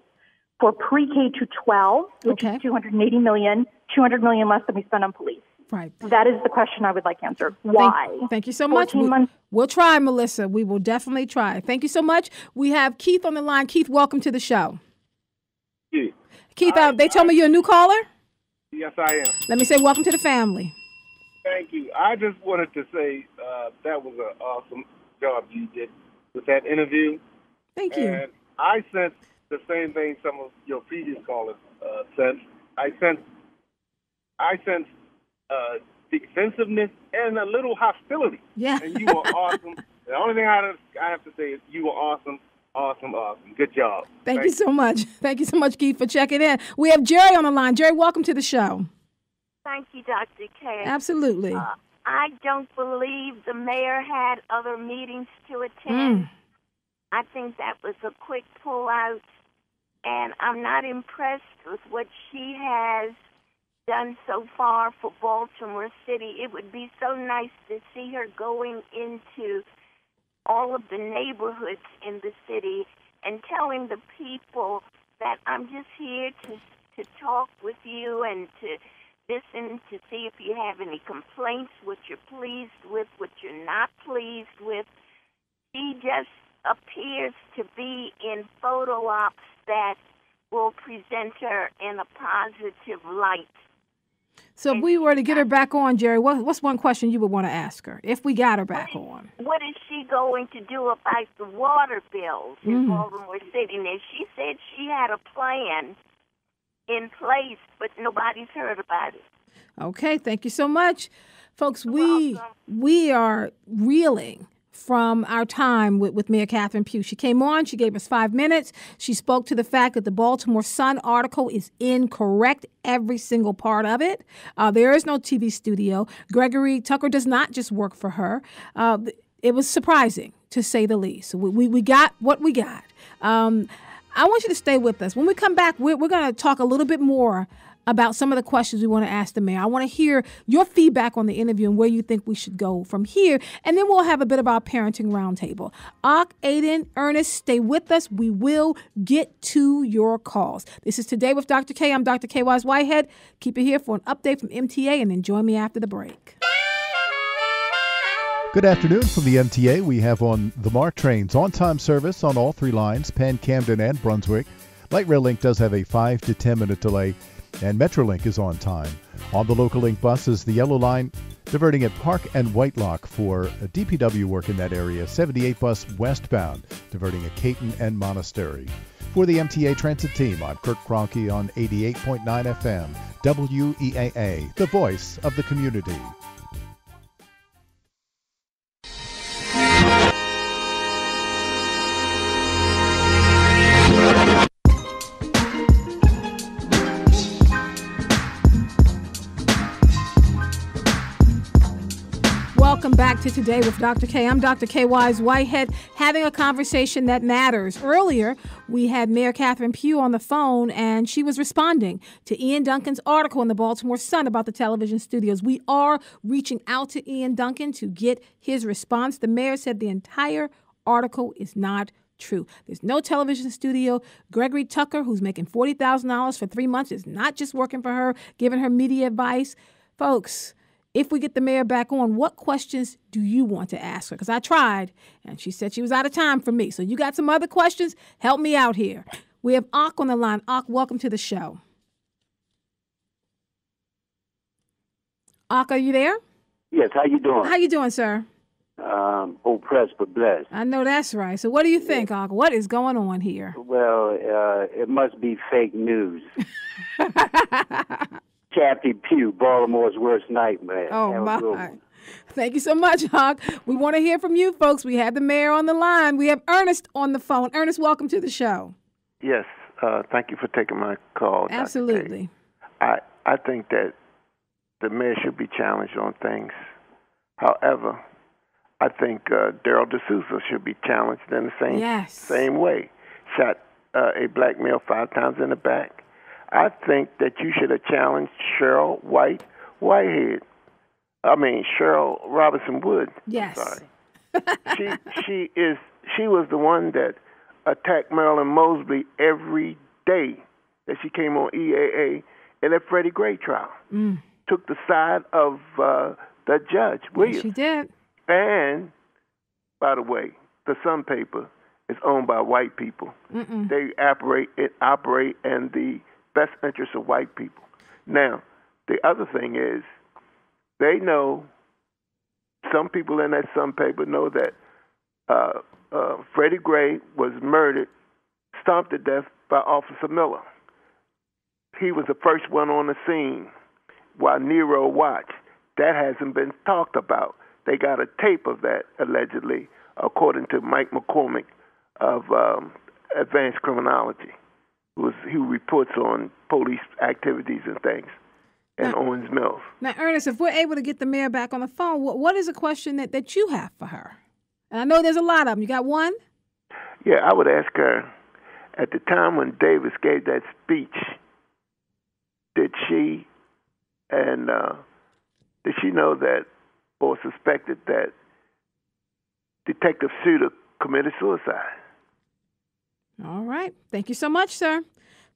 for pre-K to 12, which is $280 million, $200 million less than we spend on police. Right. That is the question I would like answered. Why? Thank you so much. We'll try, Melissa. We will definitely try. Thank you so much. We have Keith on the line. Keith, welcome to the show. Yeah. Keith, they told me you're a new caller? Yes, I am. Let me say welcome to the family. Thank you. I just wanted to say that was an awesome job you did with that interview. Thank you. And I sense the same thing some of your previous callers sensed. I sense defensiveness and a little hostility. Yeah. And you were awesome. The only thing I have to say is you were awesome. Awesome. Good job. Thank you so much. Thank you so much, Keith, for checking in. We have Jerry on the line. Jerry, welcome to the show. Thank you, Dr. Kaye. Absolutely. I don't believe the mayor had other meetings to attend. I think that was a quick pullout, and I'm not impressed with what she has done so far for Baltimore City. It would be so nice to see her going into all of the neighborhoods in the city and telling the people that I'm just here to talk with you and to listen to see if you have any complaints, what you're pleased with, what you're not pleased with. She just appears to be in photo ops that will present her in a positive light. So if we were to get her back on, Jerry, what's one question you would want to ask her if we got her back on? What is she going to do about the water bills in Baltimore City? Now, she said she had a plan in place, but nobody's heard about it. Okay, thank you so much. Folks, we are reeling from our time with Mayor Catherine Pugh. She came on, she gave us 5 minutes. She spoke to the fact that the Baltimore Sun article is incorrect, every single part of it. There is no TV studio. Gregory Tucker does not just work for her. It was surprising, to say the least. We got what we got. I want you to stay with us. When we come back, we're going to talk a little bit more about some of the questions we want to ask the mayor. I want to hear your feedback on the interview and where you think we should go from here. And then we'll have a bit of our parenting roundtable. Aiden, Ernest, stay with us. We will get to your calls. This is Today with Dr. Kaye. I'm Dr. Kaye Wise Whitehead. Keep it here for an update from MTA and then join me after the break. Good afternoon from the MTA. We have on the MARC trains on-time service on all 3 lines, Penn, Camden, and Brunswick. Light Rail Link does have a 5 to 10 minute delay, and Metrolink is on time. On the Local Link bus is the Yellow Line, diverting at Park and Whitelock for DPW work in that area. 78 bus westbound, diverting at Caton and Monastery. For the MTA Transit Team, I'm Kirk Kroenke on 88.9 FM, WEAA, the voice of the community. Welcome back to Today with Dr. Kaye. I'm Dr. Kaye Wise Whitehead, having a conversation that matters. Earlier, we had Mayor Catherine Pugh on the phone, and she was responding to Ian Duncan's article in the Baltimore Sun about the television studios. We are reaching out to Ian Duncan to get his response. The mayor said the entire article is not true. There's no television studio. Gregory Tucker, who's making $40,000 for 3 months, is not just working for her, giving her media advice. Folks, if we get the mayor back on, what questions do you want to ask her? Because I tried, and she said she was out of time for me. So you got some other questions? Help me out here. We have Ak on the line. Ak, welcome to the show. Ak, are you there? Yes, how you doing? How you doing, sir? Oppressed but blessed. I know that's right. So what do you think, Ak? What is going on here? Well, it must be fake news. Kathy Pugh, Baltimore's worst nightmare. Oh, my. Thank you so much, Hawk. We want to hear from you, folks. We have the mayor on the line. We have Ernest on the phone. Ernest, welcome to the show. Yes. Thank you for taking my call. Absolutely. I think that the mayor should be challenged on things. However, I think Daryl D'Souza should be challenged in the same way. Shot a black male 5 times in the back. I think that you should have challenged Cheryl Whitehead. Cheryl Robinson Wood. Yes. I'm sorry. She was the one that attacked Marilyn Mosley every day that she came on EAA in that Freddie Gray trial. Took the side of the judge, Williams. Yes, she did. And, by the way, the Sun paper is owned by white people. They operate in the best interest of white people. Now, the other thing is, they know, some people in that Sun paper know that Freddie Gray was murdered, stomped to death by Officer Miller. He was the first one on the scene while Nero watched. That hasn't been talked about. They got a tape of that, allegedly, according to Mike McCormick of Advanced Criminology, who reports on police activities and things, and Owens Mills. Now, Ernest, if we're able to get the mayor back on the phone, what is a question that you have for her? And I know there's a lot of them. You got one? Yeah, I would ask her, at the time when Davis gave that speech, did she know that or suspected that Detective Suter committed suicide? All right. Thank you so much, sir.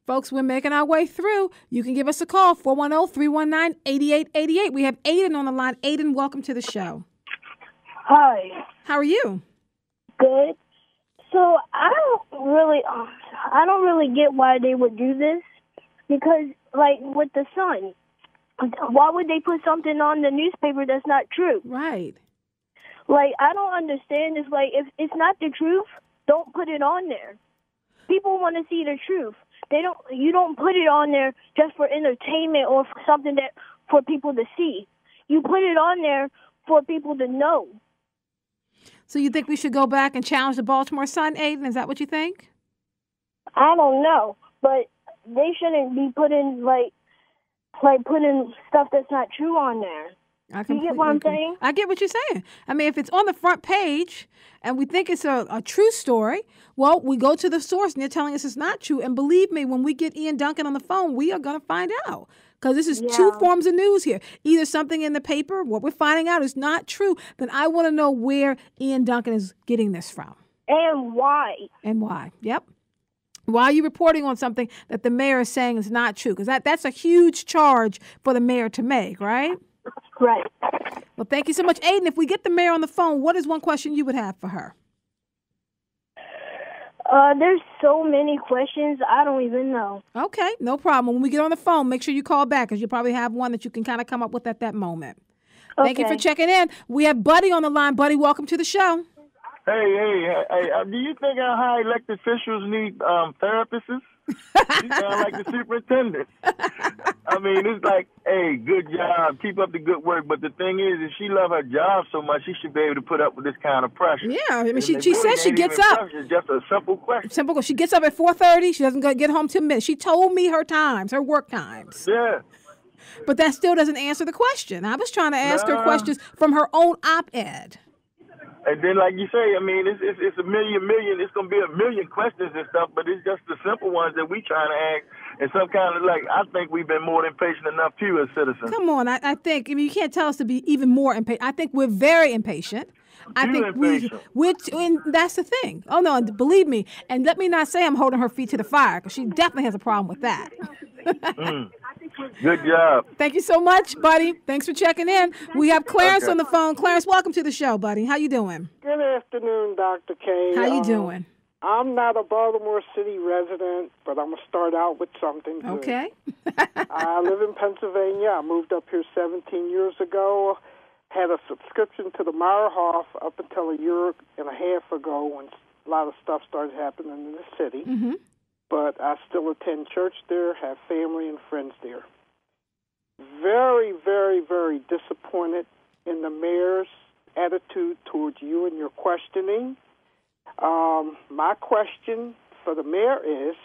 Folks, we're making our way through. You can give us a call, 410-319-8888. We have Aiden on the line. Aiden, welcome to the show. Hi. How are you? Good. So I don't really get why they would do this, because, like, with the Sun, why would they put something on the newspaper that's not true? Right. Like, I don't understand. It's like, if it's not the truth, don't put it on there. People want to see the truth. You don't put it on there just for entertainment or for something that for people to see. You put it on there for people to know. So you think we should go back and challenge the Baltimore Sun, Aiden? Is that what you think? I don't know, but they shouldn't be putting putting stuff that's not true on there. You get what I'm saying? I get what you're saying. I mean, if it's on the front page and we think it's a true story, well, we go to the source and they're telling us it's not true. And believe me, when we get Ian Duncan on the phone, we are going to find out. Because this is two forms of news here. Either something in the paper, what we're finding out is not true, then I want to know where Ian Duncan is getting this from. And why. And why. Yep. Why are you reporting on something that the mayor is saying is not true? Because that's a huge charge for the mayor to make, right? Right. Well, thank you so much. Aiden, if we get the mayor on the phone, what is one question you would have for her? There's so many questions, I don't even know. Okay, no problem. When we get on the phone, make sure you call back, because you probably have one that you can kind of come up with at that moment. Okay. Thank you for checking in. We have Buddy on the line. Buddy, welcome to the show. Hey, do you think our high elected officials need therapists? You sound like the superintendent. I mean, it's like, hey, good job, keep up the good work. But the thing is, if she loves her job so much, she should be able to put up with this kind of pressure. Yeah, I mean, she says she gets up. It's just a simple question. Simple. She gets up at 4:30. She doesn't get home till midnight. She told me her times, her work times. Yeah. But that still doesn't answer the question. I was trying to ask her questions from her own op-ed. And then, like you say, I mean, it's a million. It's going to be a million questions and stuff, but it's just the simple ones that we trying to ask. And some kind of, I think we've been more than patient enough too as citizens. Come on, I think, you can't tell us to be even more impatient. I think we're very impatient. I think and that's the thing. Oh, no, believe me. And let me not say I'm holding her feet to the fire, because she definitely has a problem with that. Good job. Thank you so much, buddy. Thanks for checking in. We have Clarence on the phone. Clarence, welcome to the show, buddy. How you doing? Good afternoon, Dr. Kaye. How you doing? I'm not a Baltimore City resident, but I'm going to start out with something good. Okay. I live in Pennsylvania. I moved up here 17 years ago. Had a subscription to the Meyerhof up until a year and a half ago, when a lot of stuff started happening in the city. Mm-hmm. But I still attend church there, have family and friends there. Very, very, very disappointed in the mayor's attitude towards you and your questioning. My question for the mayor is,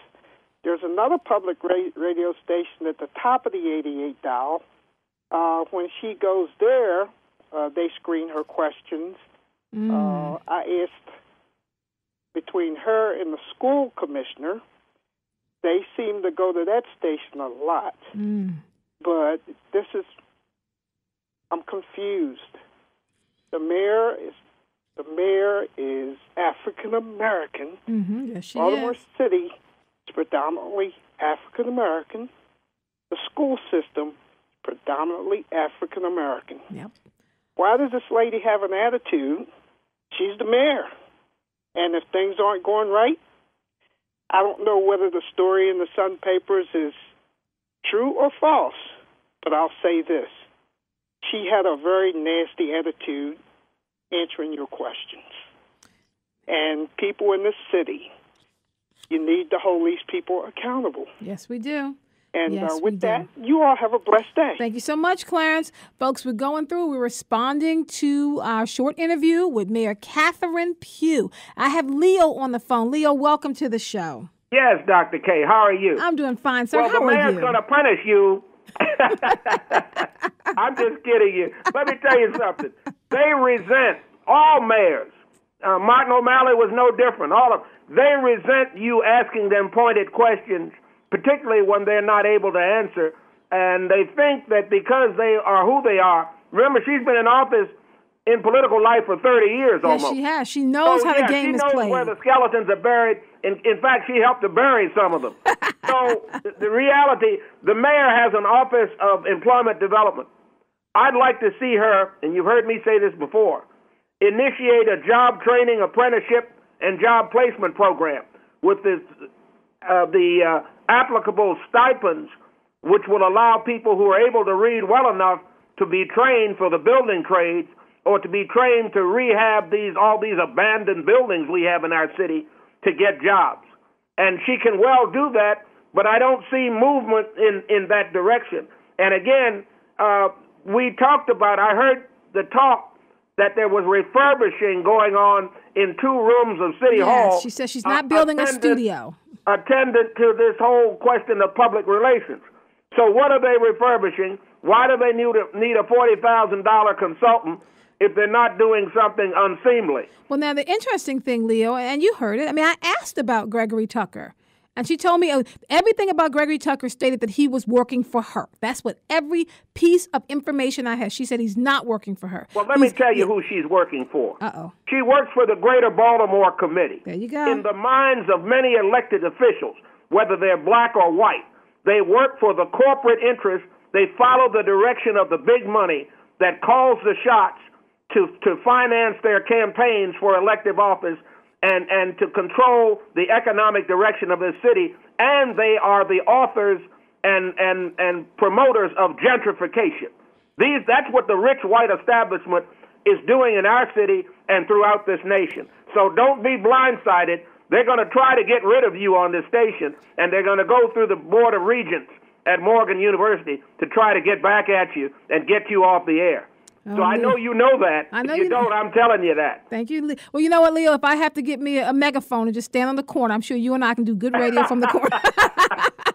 there's another public radio station at the top of the 88 dial When she goes there, they screen her questions. I asked between her and the school commissioner. They seem to go to that station a lot. But I'm confused. The mayor is African American. Yes, she Baltimore is. City is predominantly African American. The school system is predominantly African American. Yep. Why does this lady have an attitude? She's the mayor. And if things aren't going right, I don't know whether the story in the Sun papers is true or false, but I'll say this. She had a very nasty attitude answering your questions. And people in this city, you need to hold these people accountable. Yes, we do. And Yes, with that, you all have a blessed day. Thank you so much, Clarence. Folks, we're responding to our short interview with Mayor Catherine Pugh. I have Leo on the phone. Leo, welcome to the show. Yes, Dr. Kaye. How are you? I'm doing fine, sir. Well, How the are mayor's you? going to punish you. I'm just kidding you. Let me tell you something. They resent all mayors. Martin O'Malley was no different. They resent you asking them pointed questions, particularly when they're not able to answer. And they think that because they are who they are, remember, she's been in office in political life for 30 years almost. Yes, she has. She knows how the game is played. She knows where the skeletons are buried. In fact, she helped to bury some of them. So the reality, the mayor has an office of employment development. I'd like to see her, and you've heard me say this before, initiate a job training, apprenticeship, and job placement program with the applicable stipends, which will allow people who are able to read well enough to be trained for the building trades or to be trained to rehab all these abandoned buildings we have in our city to get jobs. And she can well do that, but I don't see movement in that direction. And again, we talked about, I heard the talk that there was refurbishing going on in 2 rooms of City Hall. Yes, she says she's not building a studio. Attendant to this whole question of public relations. So what are they refurbishing? Why do they need a $40,000 consultant if they're not doing something unseemly? Well, now, the interesting thing, Leo, and you heard it, I mean, I asked about Gregory Tucker, and she told me everything about Gregory Tucker stated that he was working for her. That's what every piece of information I had. She said he's not working for her. Well, let me tell you who she's working for. Uh-oh. She works for the Greater Baltimore Committee. There you go. In the minds of many elected officials, whether they're black or white, they work for the corporate interests. They follow the direction of the big money that calls the shots to finance their campaigns for elective office and to control the economic direction of this city. And they are the authors and promoters of gentrification. That's what the rich white establishment is doing in our city and throughout this nation. So don't be blindsided. They're going to try to get rid of you on this station, and they're going to go through the Board of Regents at Morgan University to try to get back at you and get you off the air. So I know you know that. I know if you don't, I'm telling you that. Thank you. Well, you know what, Leo? If I have to get me a megaphone and just stand on the corner, I'm sure you and I can do good radio from the corner.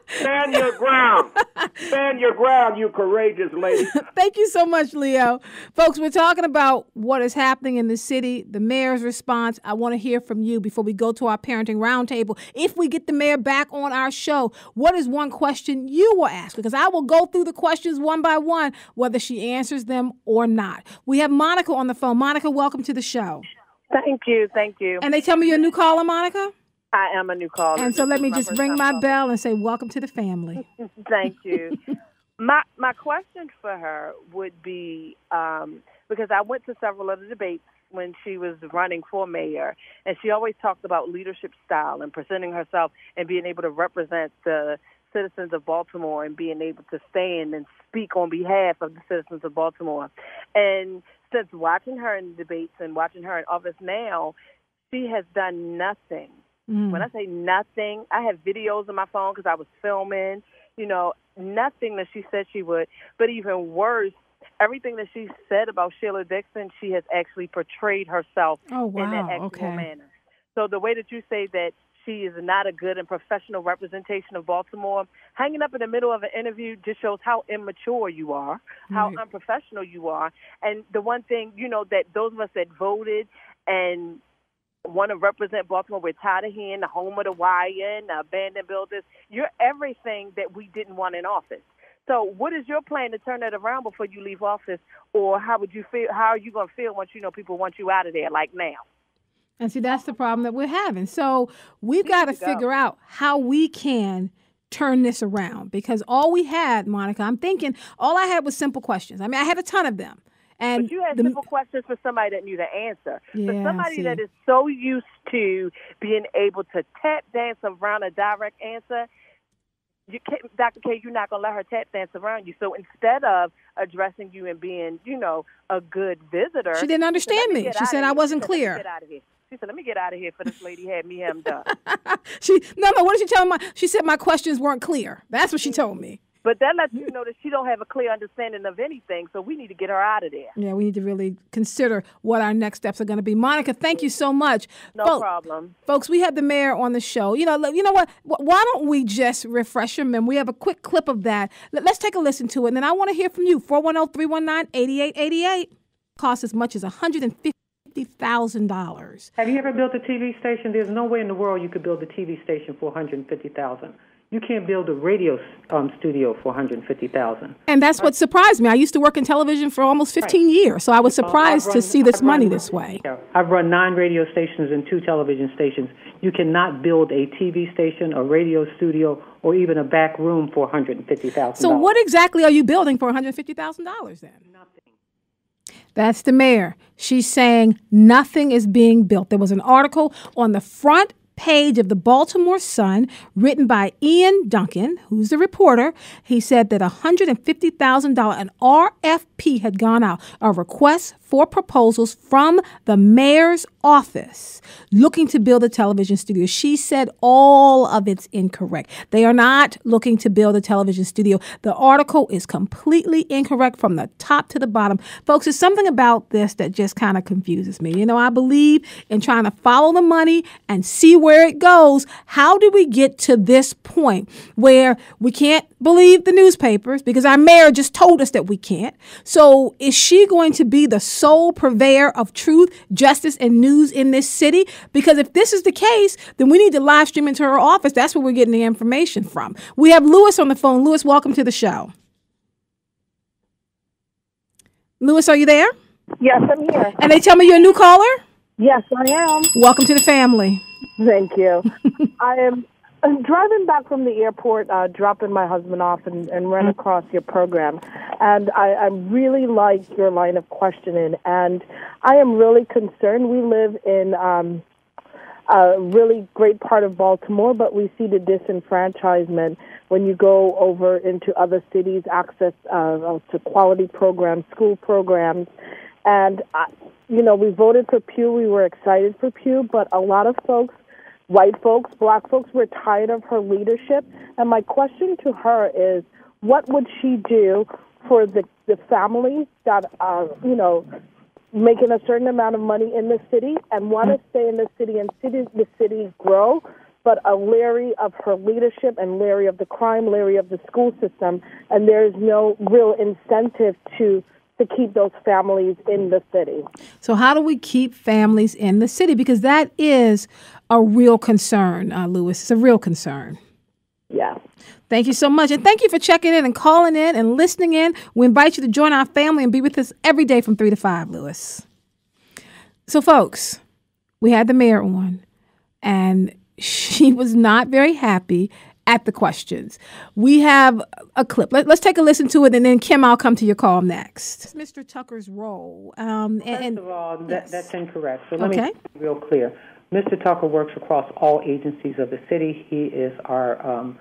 Stand your ground. Stand your ground, you courageous lady. Thank you so much, Leo. Folks, we're talking about what is happening in the city, the mayor's response. I want to hear from you before we go to our parenting roundtable. If we get the mayor back on our show, what is one question you will ask? Because I will go through the questions one by one, whether she answers them or not. We have Monica on the phone. Monica, welcome to the show. Thank you. Thank you. And they tell me you're a new caller, Monica? I am a new caller. And so let me just ring my bell and say, welcome to the family. Thank you. My question for her would be, because I went to several of the debates when she was running for mayor, and she always talked about leadership style and presenting herself and being able to represent the citizens of Baltimore and being able to stand and speak on behalf of the citizens of Baltimore. And since watching her in debates and watching her in office now, she has done nothing. When I say nothing, I have videos on my phone because I was filming, nothing that she said she would. But even worse, everything that she said about Sheila Dixon, she has actually portrayed herself in that actual manner. So the way that you say that she is not a good and professional representation of Baltimore. Hanging up in the middle of an interview just shows how immature you are, how unprofessional you are. And the one thing, that those of us that voted and want to represent Baltimore, we're tired of hearing the home of the YN, the abandoned builders. You're everything that we didn't want in office. So what is your plan to turn that around before you leave office? Or how would you feel? How are you going to feel once people want you out of there, like now? And see, that's the problem that we're having. So we've got to figure out how we can turn this around, because all we had, Monica, I'm thinking all I had was simple questions. I mean, I had a ton of them. But you had simple questions for somebody that knew the answer. For somebody that is so used to being able to tap dance around a direct answer, Dr. Kaye, you're not going to let her tap dance around you. So instead of addressing you and being, a good visitor. She didn't understand me. She said I wasn't clear. She said, let me get out of here for this lady had me hemmed up. What did she tell me? She said my questions weren't clear. That's what she told me. But that lets you know that she don't have a clear understanding of anything, so we need to get her out of there. Yeah, we need to really consider what our next steps are going to be. Monica, thank you so much. No problem. Folks, we had the mayor on the show. You know what? Why don't we just refresh your memory? We have a quick clip of that. Let's take a listen to it, and then I want to hear from you. 410-319-8888. Costs as much as $150,000. Have you ever built a TV station? There's no way in the world you could build a TV station for $150,000. You can't build a radio studio for $150,000. And that's what surprised me. I used to work in television for almost 15 years, so I was surprised to see this money this way. I've run 9 radio stations and 2 television stations. You cannot build a TV station, a radio studio, or even a back room for $150,000. So what exactly are you building for $150,000 then? Nothing. That's the mayor. She's saying nothing is being built. There was an article on the front page of the Baltimore Sun written by Ian Duncan, who's the reporter. He said that $150,000, an RFP had gone out, a request for proposals from the mayor's office looking to build a television studio. She said all of it's incorrect. They are not looking to build a television studio. The article is completely incorrect from the top to the bottom. Folks, there's something about this that just kind of confuses me. I believe in trying to follow the money and see where it goes. How do we get to this point where we can't believe the newspapers because our mayor just told us that we can't? So is she going to be the sole purveyor of truth, justice, and news in this city? Because if this is the case, then we need to live stream into her office. That's where we're getting the information from. We have Lewis on the phone. Lewis, welcome to the show. Lewis, are you there? Yes, I'm here. And they tell me you're a new caller? Yes, I am. Welcome to the family. Thank you. I'm driving back from the airport, dropping my husband off, and ran across your program. And I really like your line of questioning. And I am really concerned. We live in a really great part of Baltimore, but we see the disenfranchisement when you go over into other cities, access to quality programs, school programs. And, we voted for Pew. We were excited for Pew, but a lot of folks, white folks, black folks, were tired of her leadership. And my question to her is, what would she do for the families that are, making a certain amount of money in the city and want to stay in the city and see the city grow, but are leery of her leadership and leery of the crime, leery of the school system, and there's no real incentive to keep those families in the city. So how do we keep families in the city? Because that is a real concern, Lewis. It's a real concern. Yeah. Thank you so much. And thank you for checking in and calling in and listening in. We invite you to join our family and be with us every day from 3 to 5, Lewis. So, folks, we had the mayor on, and she was not very happy at the questions. We have a clip. Let's take a listen to it, and then, Kim, I'll come to your call next. Mr. Tucker's role. First of all, that's incorrect. So let me be real clear. Mr. Tucker works across all agencies of the city. He is our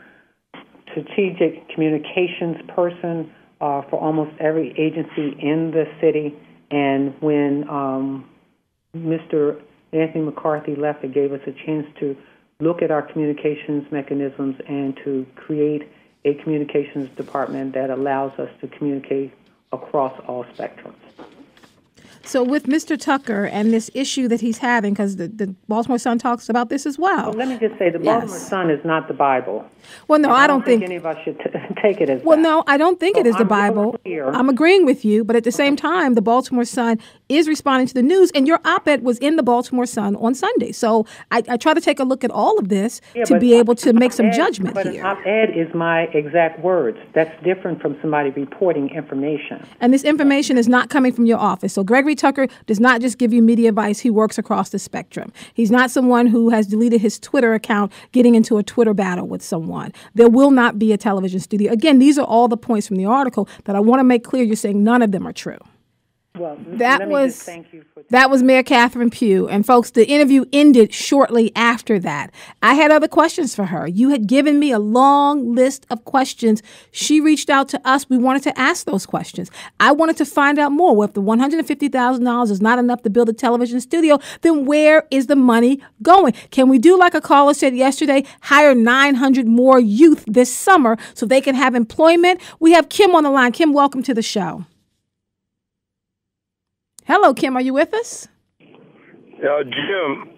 strategic communications person for almost every agency in the city. And when Mr. Anthony McCarthy left, it gave us a chance to look at our communications mechanisms and to create a communications department that allows us to communicate across all spectrums. So with Mr. Tucker and this issue that he's having, because the Baltimore Sun talks about this as well. Let me just say, the Baltimore Sun is not the Bible. Well, no, I don't think any of us should take it as Well, that. no, I don't think it is the Bible. I'm agreeing with you, but at the same time, the Baltimore Sun is responding to the news, and your op-ed was in the Baltimore Sun on Sunday. So I try to take a look at all of this to be able to make some judgment here. But an op-ed is my exact words. That's different from somebody reporting information. And this information is not coming from your office. So Gregory Tucker does not just give you media advice. He works across the spectrum. He's not someone who has deleted his Twitter account getting into a Twitter battle with someone. There will not be a television studio. Again, these are all the points from the article that I want to make clear. You're saying none of them are true. Well, that was Mayor Catherine Pugh. And folks, the interview ended shortly after that. I had other questions for her. You had given me a long list of questions. She reached out to us. We wanted to ask those questions. I wanted to find out more. Well, if the $150,000 is not enough to build a television studio, then where is the money going? Can we do like a caller said yesterday, hire 900 more youth this summer so they can have employment? We have Kim on the line. Kim, welcome to the show. Hello, Kim. Are you with us? Jim.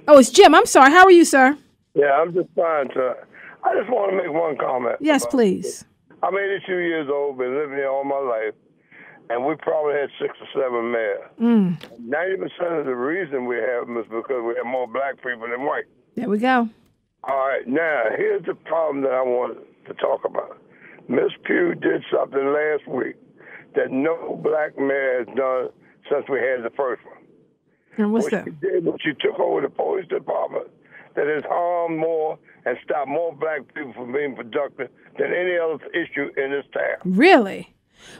Oh, it's Jim. I'm sorry. How are you, sir? Yeah, I'm just fine, sir. I just want to make one comment. Yes, please. I'm 82 years old, been living here all my life, and we probably had 6 or 7 mayors. 90% of the reason we have them is because we have more black people than white. There we go. All right, now, here's the problem that I wanted to talk about. Miss Pugh did something last week that no black mayor has done since we had the first one. And what's that? She did was she took over the police department that has harmed more and stopped more black people from being productive than any other issue in this town. Really?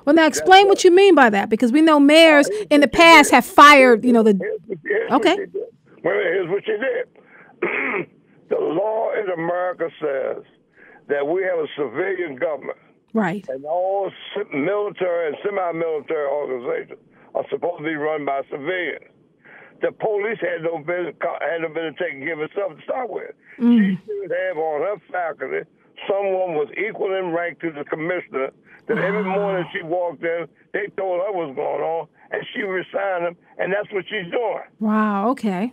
Well, now explain what you mean by that, because we know mayors in the past have fired, Here's okay. Here's what she did. The law in America says that we have a civilian government. Right. And all military and semi-military organizations are supposed to be run by civilians. The police had no business taking care of itself to start with. She should have on her faculty someone was equal in rank to the commissioner, that every morning she walked in, they told her what's going on, and she resigned them, and that's what she's doing. Wow, okay.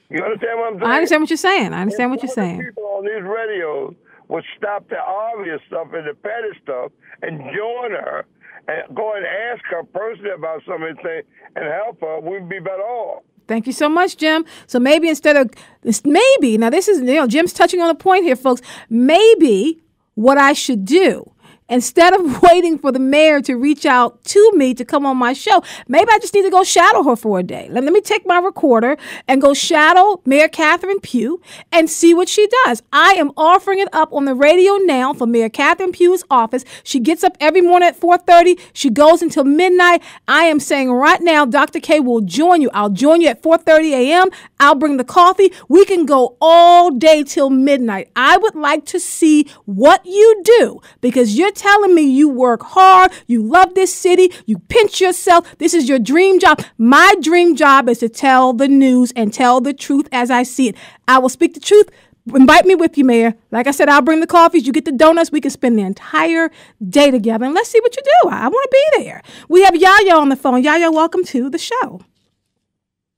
You understand what I'm saying? I understand what you're saying. I understand what you're saying. People on these radios would stop the obvious stuff and the petty stuff and join her and go and ask her personally about some of these things and help her, we'd be better off. Thank you so much, Jim. So maybe instead of this, now this is, Jim's touching on a point here, folks. Maybe what I should do, instead of waiting for the mayor to reach out to me to come on my show, maybe I just need to go shadow her for a day. Let me take my recorder and go shadow Mayor Catherine Pugh and see what she does. I am offering it up on the radio now for Mayor Catherine Pugh's office. She gets up every morning at 4:30. She goes until midnight. I am saying right now, Dr. Kaye will join you. I'll join you at 4:30 a.m. I'll bring the coffee. We can go all day till midnight. I would like to see what you do, because you're telling me you work hard, you love this city, you pinch yourself, this is your dream job. My dream job is to tell the news and tell the truth as I see it. I will speak the truth. Invite me with you, Mayor. Like I said, I'll bring the coffees, you get the donuts, we can spend the entire day together, and let's see what you do. I want to be there. We have Yaya on the phone. Yaya, welcome to the show.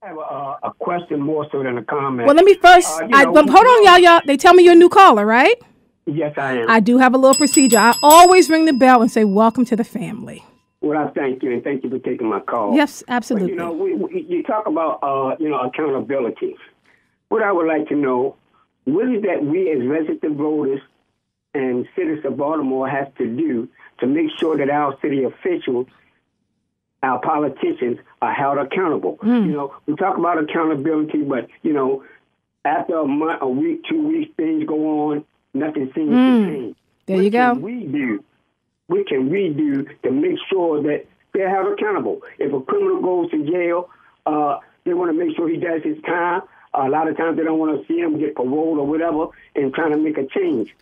I have a question more so than a comment. Well, let me first, hold on, Yaya. They tell me you're a new caller, right? Yes, I am. I do have a little procedure. I always ring the bell and say, welcome to the family. Well, I thank you, and thank you for taking my call. Yes, absolutely. But, you talk about, accountability. What I would like to know, what is that we as registered voters and citizens of Baltimore have to do to make sure that our city officials, our politicians, are held accountable? We talk about accountability, but, after a month, a week, 2 weeks, things go on. Nothing seems to change. There you go. What can we do to make sure that they're held accountable? If a criminal goes to jail, they want to make sure he does his time. A lot of times they don't want to see him get paroled or whatever and trying to make a change.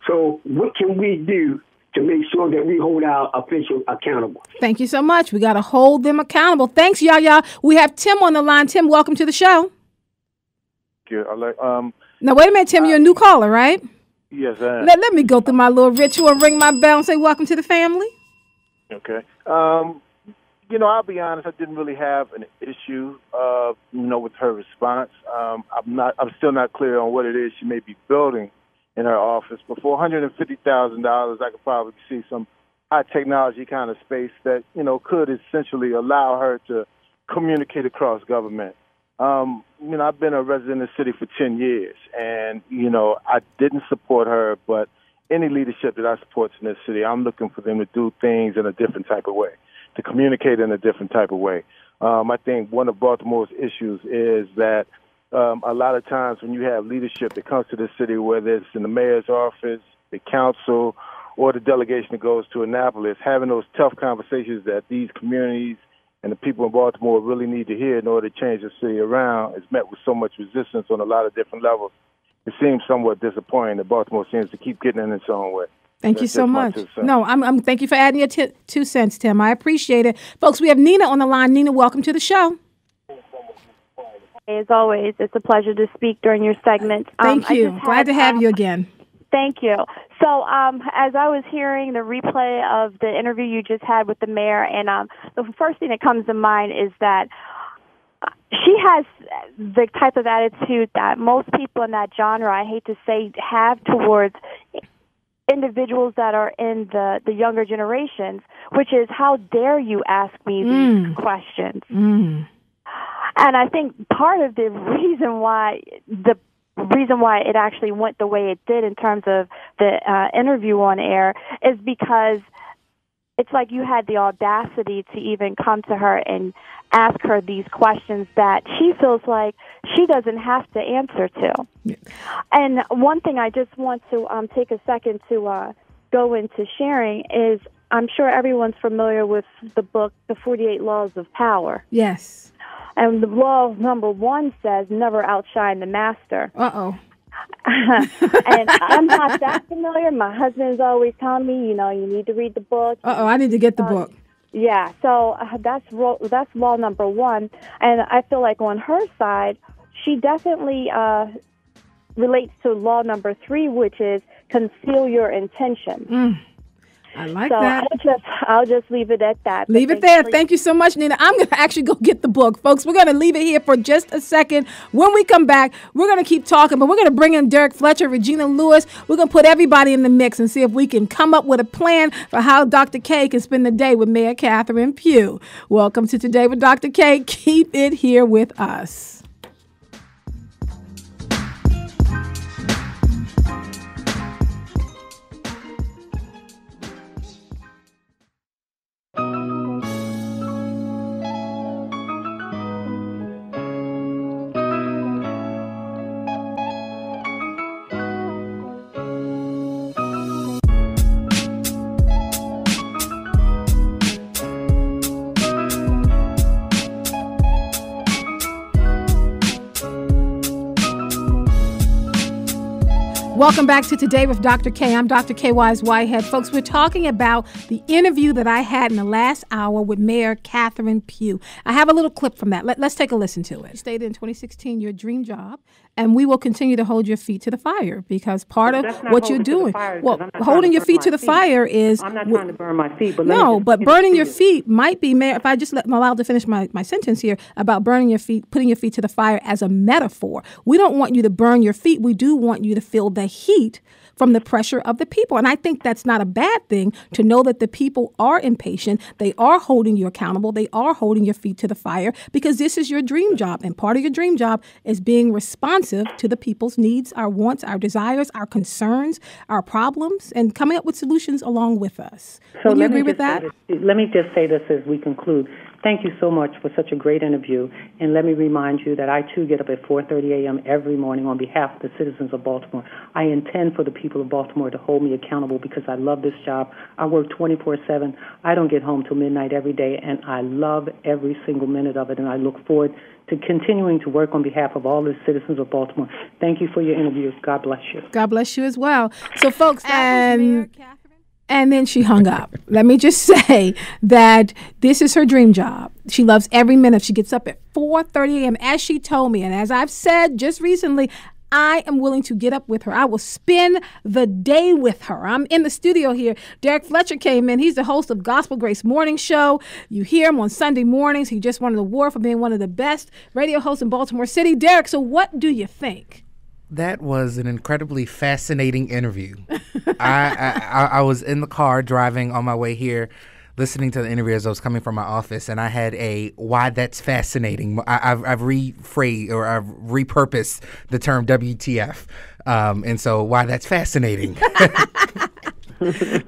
So what can we do to make sure that we hold our officials accountable? Thank you so much. We got to hold them accountable. Thanks, Yaya. We have Tim on the line. Tim, welcome to the show. Now, wait a minute, Tim. You're a new caller, right? Yes, I am. Let me go through my little ritual and ring my bell and say welcome to the family. Okay. I'll be honest. I didn't really have an issue, with her response. I'm still not clear on what it is she may be building in her office. But for $150,000, I could probably see some high technology kind of space that could essentially allow her to communicate across government. I've been a resident of the city for 10 years, and I didn't support her, but any leadership that I support in this city, I'm looking for them to do things in a different type of way, to communicate in a different type of way. I think one of Baltimore's issues is that a lot of times when you have leadership that comes to the city, whether it's in the mayor's office, the council, or the delegation that goes to Annapolis, having those tough conversations that these communities and the people in Baltimore really need to hear in order to change the city around is met with so much resistance on a lot of different levels. It seems somewhat disappointing that Baltimore seems to keep getting in its own way. Thank you so much. No, thank you for adding your 2 cents, Tim. I appreciate it. Folks, we have Nina on the line. Nina, welcome to the show. As always, it's a pleasure to speak during your segment. Thank you. Glad to have you again. Thank you. So as I was hearing the replay of the interview you just had with the mayor, and the first thing that comes to mind is that she has the type of attitude that most people in that genre, I hate to say, have towards individuals that are in the younger generations, which is, how dare you ask me these questions? And I think part of the reason why it actually went the way it did in terms of the interview on air is because it's like you had the audacity to even come to her and ask her these questions that she feels like she doesn't have to answer to. Yeah. And one thing I just want to take a second to go into sharing is, I'm sure everyone's familiar with the book, The 48 Laws of Power. Yes. And the law number 1 says, never outshine the master. Uh-oh. And I'm not that familiar. My husband's always telling me, you need to read the book. Uh-oh, I need to get the book. Yeah, so that's law number 1. And I feel like on her side, she definitely relates to law number 3, which is conceal your intention. I like that. I'll just leave it at that. Leave it there. Thank you so much, Nina. I'm going to actually go get the book. Folks, we're going to leave it here for just a second. When we come back, we're going to keep talking, but we're going to bring in Derryk Fltecher, Regina Lewis. We're going to put everybody in the mix and see if we can come up with a plan for how Dr. Kaye can spend the day with Mayor Catherine Pugh. Welcome to Today with Dr. Kaye. Keep it here with us. Welcome back to Today with Dr. Kaye. I'm Dr. Kaye Wise Whitehead. Folks, we're talking about the interview that I had in the last hour with Mayor Catherine Pugh. I have a little clip from that. Let's take a listen to it. You stated in 2016 your dream job, and we will continue to hold your feet to the fire because part of what you're doing, holding your feet to the fire is... I'm not trying to burn my feet. But burning your feet might be, Mayor, if I just I'm allowed to finish my sentence here about burning your feet, putting your feet to the fire as a metaphor. We don't want you to burn your feet. We do want you to feel the heat from the pressure of the people. And I think that's not a bad thing to know that the people are impatient. They are holding you accountable. They are holding your feet to the fire because this is your dream job. And part of your dream job is being responsive to the people's needs, our wants, our desires, our concerns, our problems, and coming up with solutions along with us. So do you agree with that? Let me just say this as we conclude. Thank you so much for such a great interview. And let me remind you that I, too, get up at 4:30 a.m. every morning on behalf of the citizens of Baltimore. I intend for the people of Baltimore to hold me accountable because I love this job. I work 24/7. I don't get home till midnight every day, and I love every single minute of it, and I look forward to continuing to work on behalf of all the citizens of Baltimore. Thank you for your interview. God bless you. God bless you as well. So, folks, and then she hung up. Let me just say that this is her dream job. She loves every minute. She gets up at 4:30 a.m. as she told me. And as I've said just recently, I am willing to get up with her. I will spend the day with her. I'm in the studio here. Derryk Fltecher came in. He's the host of Gospel Grace Morning Show. You hear him on Sunday mornings. He just won an award for being one of the best radio hosts in Baltimore City. Derryk, so what do you think? That was an incredibly fascinating interview. I was in the car driving on my way here, listening to the interview as I was coming from my office, and I had a "why that's fascinating." I've rephrased or I've repurposed the term WTF, and so why that's fascinating.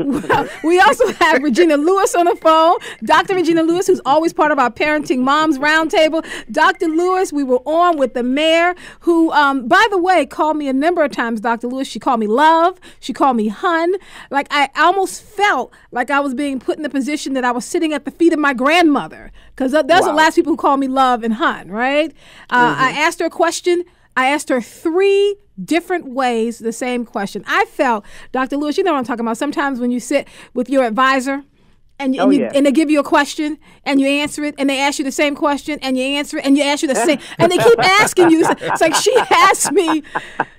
Well, we also have Regina Lewis on the phone, Dr. Regina Lewis, who's always part of our Parenting Moms Roundtable. Dr. Lewis, we were on with the mayor, who, by the way, called me a number of times, Dr. Lewis. She called me love. She called me hun. Like, I almost felt like I was being put in the position that I was sitting at the feet of my grandmother, because those are the last people who call me love and hun, right? I asked her a question. I asked her 3 different ways the same question. I felt, Dr. Lewis, you know what I'm talking about. Sometimes when you sit with your advisor and they give you a question and you answer it, and they ask you the same question and you answer it and you ask you the same, and they keep asking you. It's like she asked me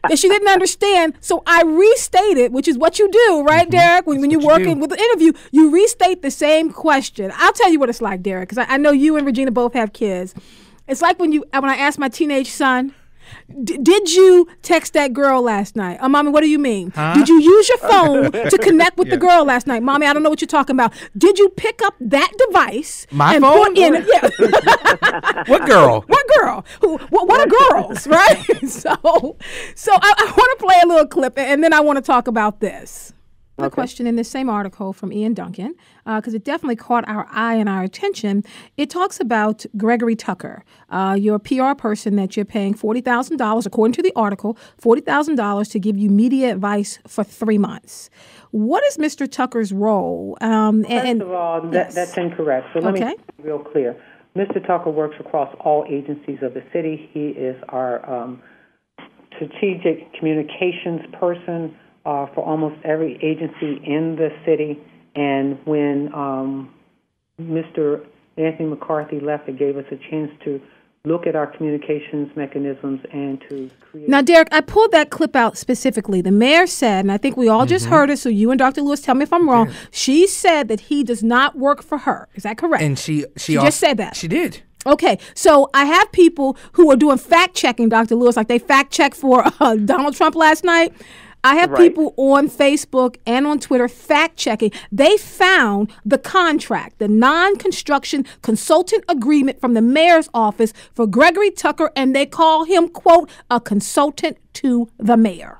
that she didn't understand, so I restated, which is what you do, right, Derryk? When you're working with the interview, you restate the same question. I'll tell you what it's like, Derryk, because I know you and Regina both have kids. It's like when I asked my teenage son, did you text that girl last night? Mommy, what do you mean? Huh? Did you use your phone to connect with the girl last night? Mommy, I don't know what you're talking about. Did you pick up that device? My and phone? Put in, What girl? What girl? What are girls, right? So I want to play a little clip, and then I want to talk about this. The question in this same article from Ian Duncan, because it definitely caught our eye and our attention. It talks about Gregory Tucker, your PR person that you're paying $40,000, according to the article, $40,000 to give you media advice for 3 months. What is Mr. Tucker's role? First of all, that's incorrect. So let me be real clear. Mr. Tucker works across all agencies of the city. He is our strategic communications person for almost every agency in the city. And when Mr. Anthony McCarthy left, it gave us a chance to look at our communications mechanisms and to create... Now, Derryk, I pulled that clip out specifically. The mayor said, and I think we all just heard it, so you and Dr. Lewis tell me if I'm wrong, she said that he does not work for her. Is that correct? And she just said that. She did. Okay, so I have people who are doing fact-checking, Dr. Lewis, like they fact-checked for Donald Trump last night. I have people on Facebook and on Twitter fact-checking. They found the contract, the non-construction consultant agreement from the mayor's office for Gregory Tucker, and they call him, quote, a consultant to the mayor.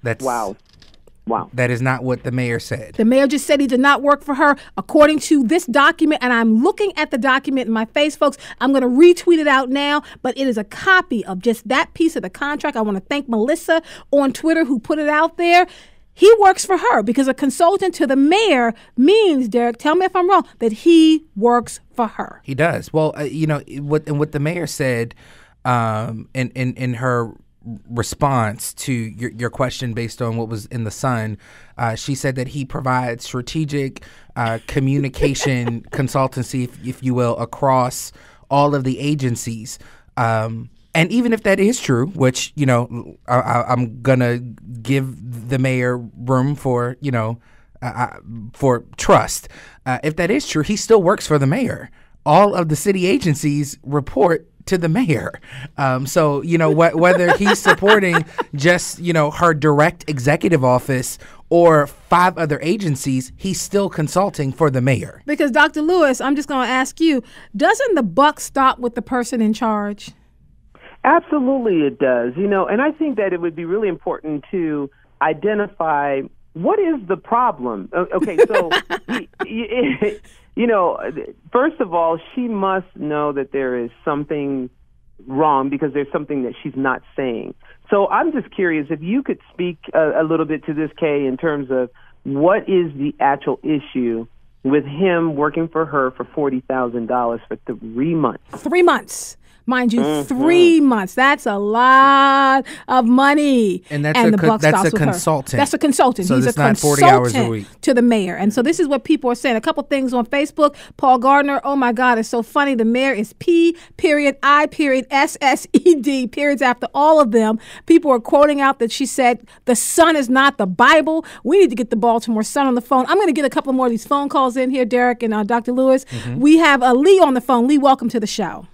That's Wow. That is not what the mayor said. The mayor just said he did not work for her, according to this document. And I'm looking at the document in my face, folks. I'm going to retweet it out now, but it is a copy of just that piece of the contract. I want to thank Melissa on Twitter who put it out there. He works for her because a consultant to the mayor means, Derryk, tell me if I'm wrong, that he works for her. He does. Well, what the mayor said in her response to your question based on what was in the Sun, she said that he provides strategic communication consultancy, if you will, across all of the agencies. And even if that is true, which, I'm going to give the mayor room for, for trust. If that is true, he still works for the mayor. All of the city agencies report to the mayor. So, whether he's supporting just, her direct executive office or 5 other agencies, he's still consulting for the mayor. Because, Dr. Lewis, I'm just going to ask you, doesn't the buck stop with the person in charge? Absolutely it does. And I think that it would be really important to identify what is the problem. Okay, so, first of all, she must know that there is something wrong because there's something that she's not saying. So I'm just curious if you could speak a little bit to this, Kay, in terms of what is the actual issue with him working for her for $40,000 for 3 months. 3 months. Mind you, 3 months. That's a lot of money. And that's the buck that's stops a with her. consultant. That's a consultant. So He's a it's not consultant 40 hours a week. to the mayor. And so this is what people are saying. A couple things on Facebook. Paul Gardner, oh my God, it's so funny. The mayor is P.I.SSED, periods after all of them. People are quoting out that she said, the sun is not the Bible. We need to get the Baltimore Sun on the phone. I'm going to get a couple more of these phone calls in here, Derryk and Dr. Lewis. Mm-hmm. We have Lee on the phone. Lee, welcome to the show.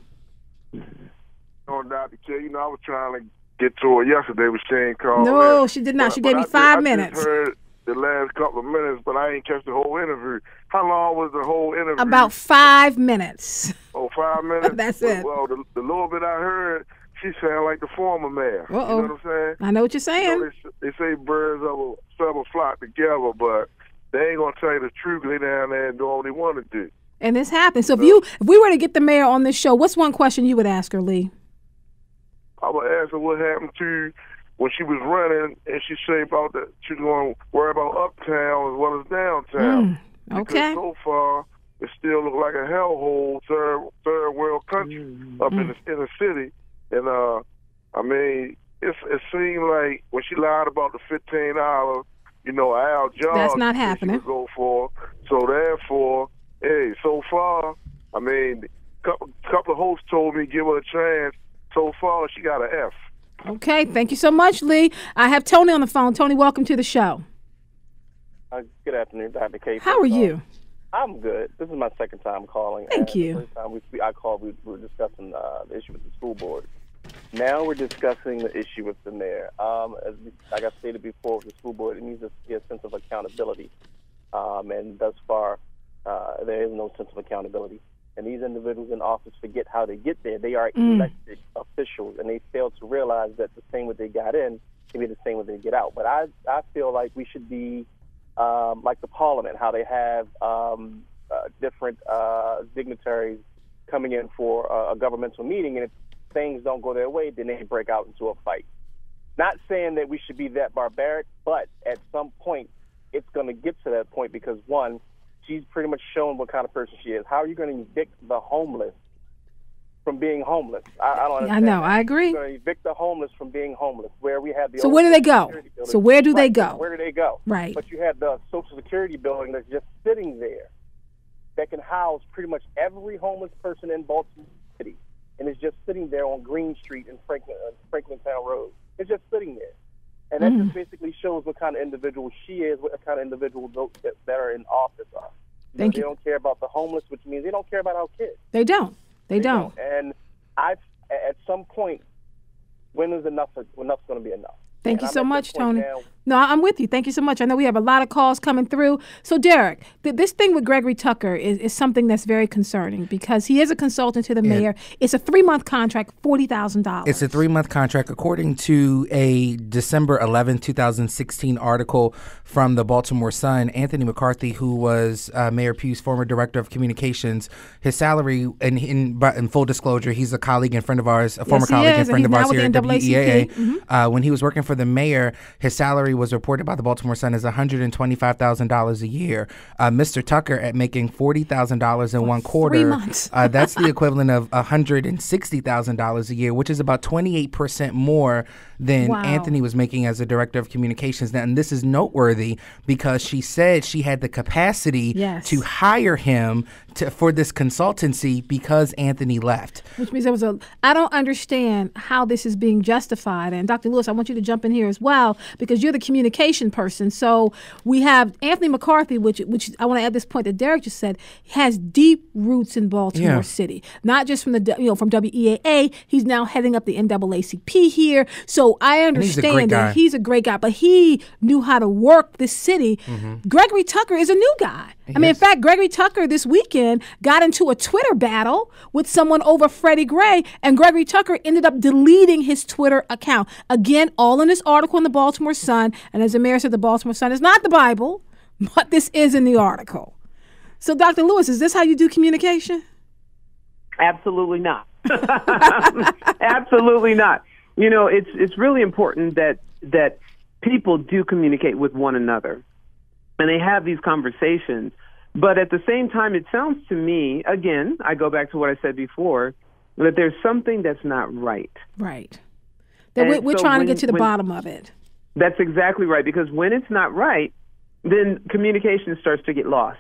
Dr. Kaye, I was trying to get to her yesterday when Shane called. No, she did not. She gave me 5 minutes. I just heard the last couple of minutes, but I ain't catch the whole interview. How long was the whole interview? About 5 minutes. Oh, 5 minutes? That's it. Well, the little bit I heard, she sounded like the former mayor. Uh-oh. You know what I'm saying? I know what you're saying. They say birds of a feather flock together, but they ain't going to tell you the truth. They down there and doing what they want to do. And this happens. So if we were to get the mayor on this show, what's one question you would ask her, Lee? I would ask her what happened to when she was running, and she said about that she's going to worry about uptown as well as downtown. Okay. Because so far, it still looks like a hellhole, third world country up in the city. And I mean, it seemed like when she lied about the $15, Al Job, that's not happening. She would go for. So therefore, hey, so far, I mean, couple of hosts told me give her a chance. So far, she got an F. Okay, thank you so much, Lee. I have Tony on the phone. Tony, welcome to the show. Good afternoon, Dr. Kaye. How are you? I'm good. This is my second time calling. Thank you. The first time I called, we were discussing the issue with the school board. Now we're discussing the issue with the mayor. Like I stated before, with the school board, it needs to be a sense of accountability. And thus far, there is no sense of accountability. And these individuals in office forget how they get there. They are elected officials, and they fail to realize that the same way they got in can be the same way they get out. But I feel like we should be like the parliament, how they have different dignitaries coming in for a governmental meeting, and if things don't go their way, then they break out into a fight. Not saying that we should be that barbaric, but at some point, it's going to get to that point because, one, she's pretty much shown what kind of person she is. How are you going to evict the homeless from being homeless? I don't understand. I know. I agree. You're going to evict the homeless from being homeless, where we have the So where do they go? So where do they go? Where do they go? Right. But you have the Social Security building that's just sitting there that can house pretty much every homeless person in Baltimore City, and it's just sitting there on Green Street in Franklintown Road. It's just sitting there. And that just basically shows what kind of individual she is, what kind of individual those that are in office are. They don't care about the homeless, which means they don't care about our kids. They don't. They don't. And at some point, when is enough going to be enough? Thank you so much, Tony. No, I'm with you. Thank you so much. I know we have a lot of calls coming through. So, Derryk, this thing with Gregory Tucker is something that's very concerning because he is a consultant to the mayor. It's a 3-month contract, $40,000. It's a 3-month contract, according to a December 11, 2016 article from the Baltimore Sun. Anthony McCarthy, who was Mayor Pugh's former director of communications, his salary, and in full disclosure, he's a colleague and friend of ours, a former colleague and friend of ours here at WEAA. When he was working for the mayor, his salary was reported by the Baltimore Sun as $125,000 a year. Mr. Tucker at making $40,000 in 1 quarter. 3 months. That's the equivalent of $160,000 a year, which is about 28% more than Anthony was making as a director of communications. Now, and this is noteworthy because she said she had the capacity to hire him for this consultancy because Anthony left. Which means I don't understand how this is being justified. And Dr. Lewis, I want you to jump in here as well because you're the communication person. So we have Anthony McCarthy, which I want to add this point that Derryk just said, has deep roots in Baltimore City, not just from from WEAA. He's now heading up the NAACP here. So I understand that he's a great guy, but he knew how to work this city. Gregory Tucker is a new guy. I mean, in fact, Gregory Tucker this weekend got into a Twitter battle with someone over Freddie Gray, and Gregory Tucker ended up deleting his Twitter account. Again, all in this article in the Baltimore Sun, and as the mayor said, the Baltimore Sun is not the Bible, but this is in the article. So, Dr. Lewis, is this how you do communication? Absolutely not. Absolutely not. You know, it's really important that people do communicate with one another. And they have these conversations. But at the same time, it sounds to me, again, I go back to what I said before, that there's something that's not right. Right. That we're trying to get to the bottom of it. That's exactly right, because when it's not right, then communication starts to get lost.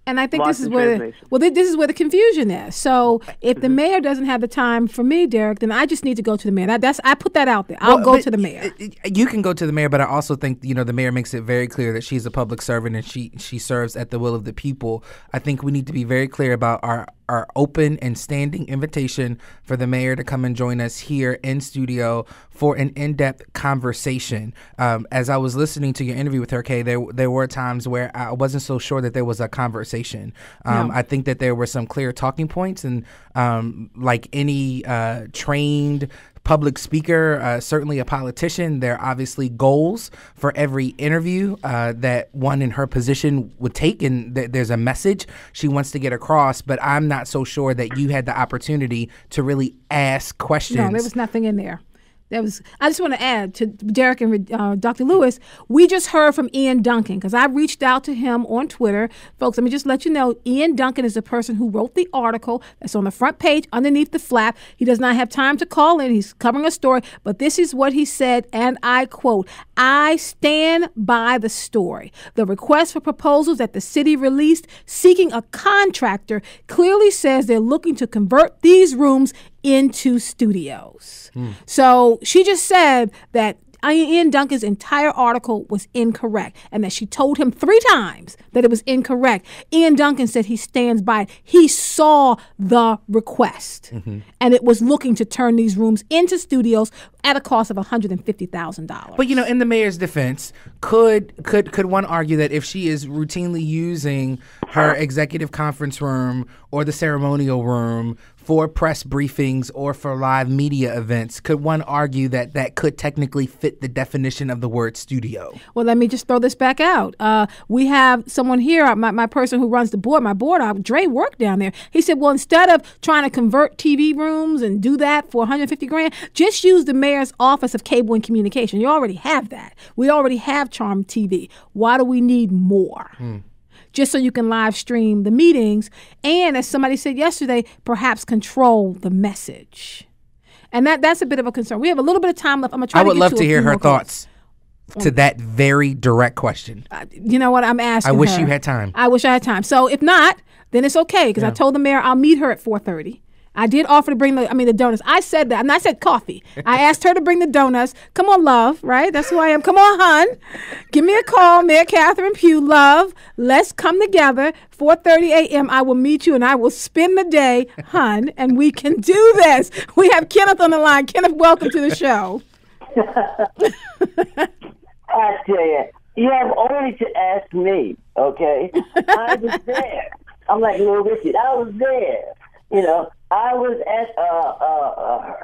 And I think this is where the confusion is. So if the mayor doesn't have the time for me, Derryk, then I just need to go to the mayor. I put that out there. I'll go to the mayor. You can go to the mayor, but I also think the mayor makes it very clear that she's a public servant and she serves at the will of the people. I think we need to be very clear about our open and standing invitation for the mayor to come and join us here in studio for an in-depth conversation. As I was listening to your interview with her, Kaye, there were times where I wasn't so sure that there was a conversation. I think that there were some clear talking points, and like any trained public speaker, certainly a politician, there are obviously goals for every interview that one in her position would take, and there's a message she wants to get across, but I'm not so sure that you had the opportunity to really ask questions. No, there was nothing in there. I just want to add to Derryk and Dr. Lewis, we just heard from Ian Duncan, because I reached out to him on Twitter. Folks, let me just let you know, Ian Duncan is the person who wrote the article that's on the front page underneath the flap. He does not have time to call in. He's covering a story, but this is what he said, and I quote, "I stand by the story. The request for proposals that the city released seeking a contractor clearly says they're looking to convert these rooms into studios." So she just said that Ian Duncan's entire article was incorrect and that she told him 3 times that it was incorrect. Ian Duncan said he stands by it. He saw the request and it was looking to turn these rooms into studios at a cost of $150,000. But in the mayor's defense, could one argue that if she is routinely using her executive conference room or the ceremonial room for press briefings or for live media events, could one argue that that could technically fit the definition of the word studio? Well, let me just throw this back out. We have someone here, my person who runs the board, Dre worked down there. He said, well, instead of trying to convert TV rooms and do that for $150,000, just use the mayor's office of cable and communication. You already have that. We already have Charm TV. Why do we need more? Just so you can live stream the meetings and, as somebody said yesterday, perhaps control the message. And that's a bit of a concern. We have a little bit of time left. I would love to hear her thoughts to that very direct question. You know what? I'm asking I wish her. you had time. I wish I had time. So if not, then it's okay, because I told the mayor I'll meet her at 4:30. I did offer to bring the donuts. I said that. I said coffee. I asked her to bring the donuts. Come on, love, right? That's who I am. Come on, hun. Give me a call, Mayor Catherine Pugh. Love, let's come together. 4:30 a.m. I will meet you and I will spend the day, hun, and we can do this. We have Kenneth on the line. Kenneth, welcome to the show. I tell you, you have only to ask me, okay? I was there. I'm like Little Richard. I was there. I was at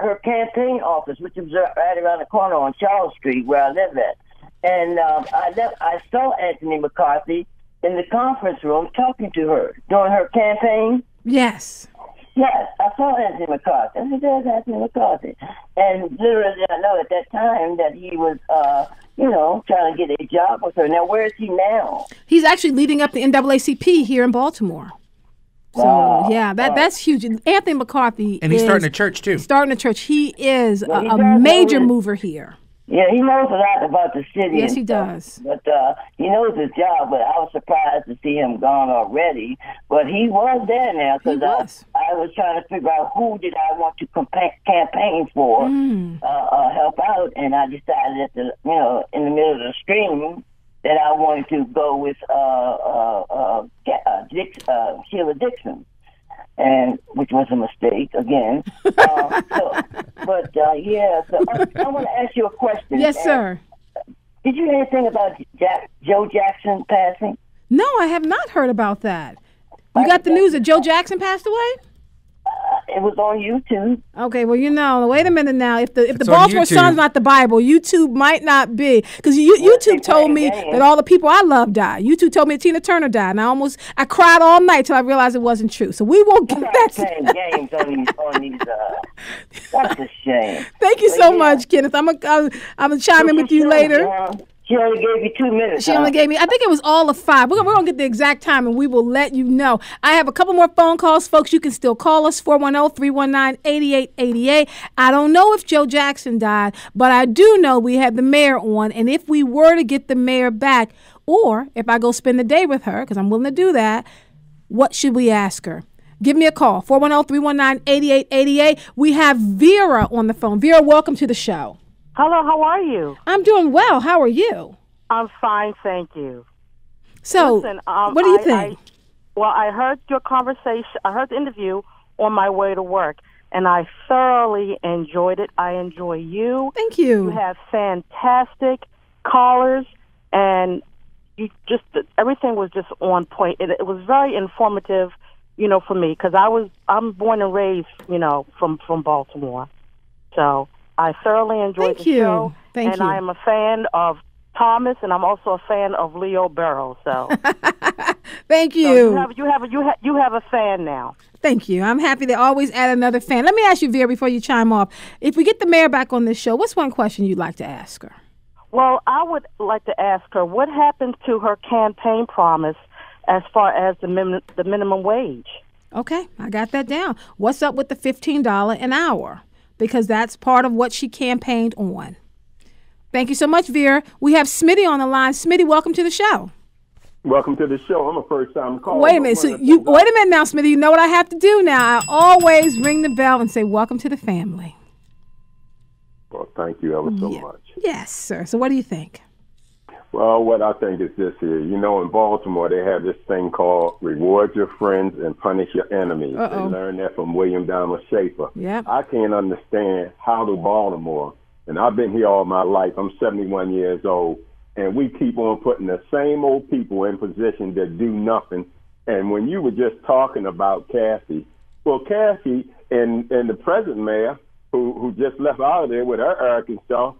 her campaign office, which was right around the corner on Charles Street, where I live at. And I saw Anthony McCarthy in the conference room talking to her during her campaign. Yes. Yes, I saw Anthony McCarthy. I said, there's Anthony McCarthy. And literally, I know at that time that he was, trying to get a job with her. Now, where is he now? He's actually leading up the NAACP here in Baltimore. So, yeah, that's huge. Anthony McCarthy and he's starting a church, too. Starting a church. He is a major mover here. Yeah, he knows a lot about the city. Yes, he does. But he knows his job, but I was surprised to see him gone already. But he was there now, because I was trying to figure out who did I want to campaign for, help out, and I decided at in the middle of the stream that I wanted to go with Sheila Dixon, and which was a mistake again. So I want to ask you a question. Yes, sir. Did you hear anything about Joe Jackson passing? No, I have not heard about that. You got the news that Joe Jackson passed away? It was on YouTube. Okay, well, wait a minute now. If the Baltimore Sun's not the Bible, YouTube might not be. Because YouTube told me that all the people I love died. YouTube told me that Tina Turner died. And I cried all night till I realized it wasn't true. So we won't get that. Playing games on these. That's a shame. Thank you so much, Kenneth. I'm gonna chime in with you later. She only gave you 2 minutes. She only gave me, I think it was all of 5. We're going to get the exact time, and we will let you know. I have a couple more phone calls. Folks, you can still call us, 410-319-8888. I don't know if Joe Jackson died, but I do know we had the mayor on, and if we were to get the mayor back, or if I go spend the day with her, because I'm willing to do that, what should we ask her? Give me a call, 410-319-8888. We have Vera on the phone. Vera, welcome to the show. Hello, how are you? I'm doing well. How are you? I'm fine, thank you. So, listen, what do you think? I heard your conversation. I heard the interview on my way to work, and I thoroughly enjoyed it. I enjoy you. Thank you. You have fantastic callers, and everything was just on point. It was very informative, for me, because I'm born and raised, from Baltimore. So I thoroughly enjoyed the show. Thank you. And I am a fan of Thomas, and I'm also a fan of Leo Barrow. So thank you. So you have a fan now. Thank you. I'm happy to always add another fan. Let me ask you, Vera, before you chime off. If we get the mayor back on this show, what's one question you'd like to ask her? Well, I would like to ask her what happened to her campaign promise as far as the minimum wage. Okay, I got that down. What's up with the $15 an hour? Because that's part of what she campaigned on. Thank you so much, Vera. We have Smitty on the line. Smitty, welcome to the show. Welcome to the show. I'm a first-time caller. Wait a minute. Wait a minute now, Smitty. You know what I have to do now? I always ring the bell and say, welcome to the family. Well, thank you ever so much. Yes, sir. So what do you think? Well, what I think is this here. In Baltimore, they have this thing called reward your friends and punish your enemies. Uh-oh. They learned that from William Donald Schaefer. Yeah. I can't understand how to Baltimore, and I've been here all my life. I'm 71 years old, and we keep on putting the same old people in position that do nothing. And when you were just talking about Kathy, well, Kathy and the present mayor, who just left out of there with her arrogant stuff,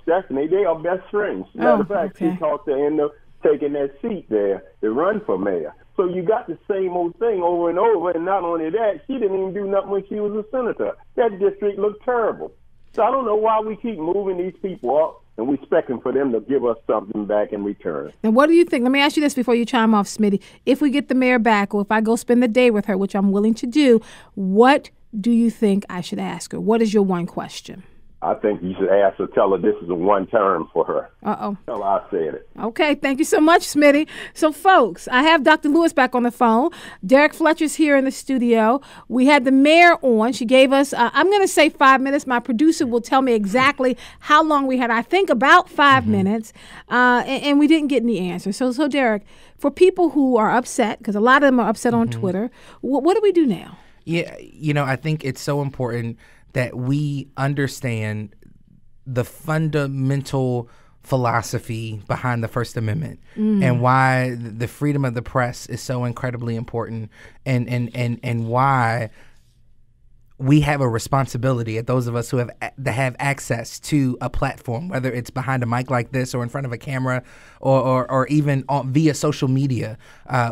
Stephanie, they are best friends. Matter of fact, she talked to end up taking that seat there to run for mayor. So you got the same old thing over and over, and not only that, she didn't even do nothing when she was a senator. That district looked terrible. So I don't know why we keep moving these people up and we expecting for them to give us something back in return. Now, what do you think? Let me ask you this before you chime off, Smitty. If we get the mayor back, or if I go spend the day with her, which I'm willing to do, what do you think I should ask her? What is your one question? I think you should ask her, tell her this is a one term for her. Uh-oh. Tell her I said it. Okay, thank you so much, Smitty. So, folks, I have Dr. Lewis back on the phone. Derryk Fltecher's here in the studio. We had the mayor on. She gave us, I'm going to say 5 minutes. My producer will tell me exactly how long we had. I think about 5 minutes, and we didn't get any answers. So, Derryk, for people who are upset, because a lot of them are upset on Twitter, what do we do now? Yeah, I think it's so important that we understand the fundamental philosophy behind the First Amendment and why the freedom of the press is so incredibly important, and why we have a responsibility, at those of us who have access to a platform, whether it's behind a mic like this or in front of a camera or even via social media.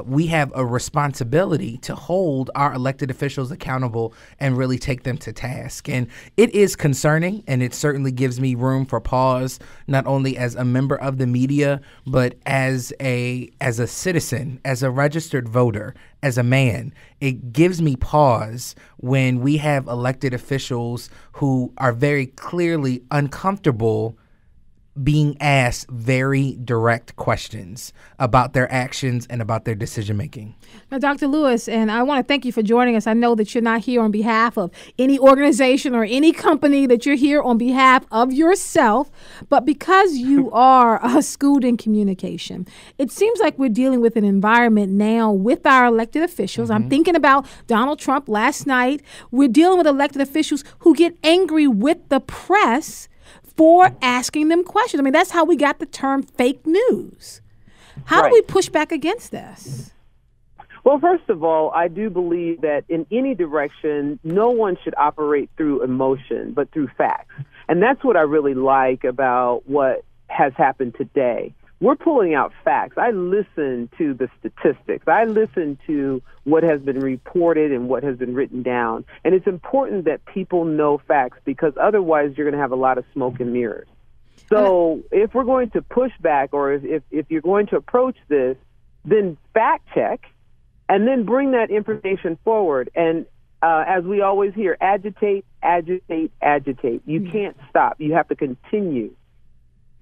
We have a responsibility to hold our elected officials accountable and really take them to task. And it is concerning, and it certainly gives me room for pause, not only as a member of the media, but as a citizen, as a registered voter, as a man. It gives me pause when we have elected officials who are very clearly uncomfortable being asked very direct questions about their actions and about their decision making. Now, Dr. Lewis, and I want to thank you for joining us. I know that you're not here on behalf of any organization or any company, that you're here on behalf of yourself, but because you are schooled in communication, it seems like we're dealing with an environment now with our elected officials. I'm thinking about Donald Trump last night. We're dealing with elected officials who get angry with the press for asking them questions. I mean, that's how we got the term fake news. How do we push back against this? Well, first of all, I do believe that in any direction, no one should operate through emotion, but through facts. And that's what I really like about what has happened today. We're pulling out facts. I listen to the statistics. I listen to what has been reported and what has been written down. And it's important that people know facts, because otherwise you're going to have a lot of smoke and mirrors. So if we're going to push back, or if you're going to approach this, then fact check, and then bring that information forward. And as we always hear, agitate, agitate, agitate. You can't stop. You have to continue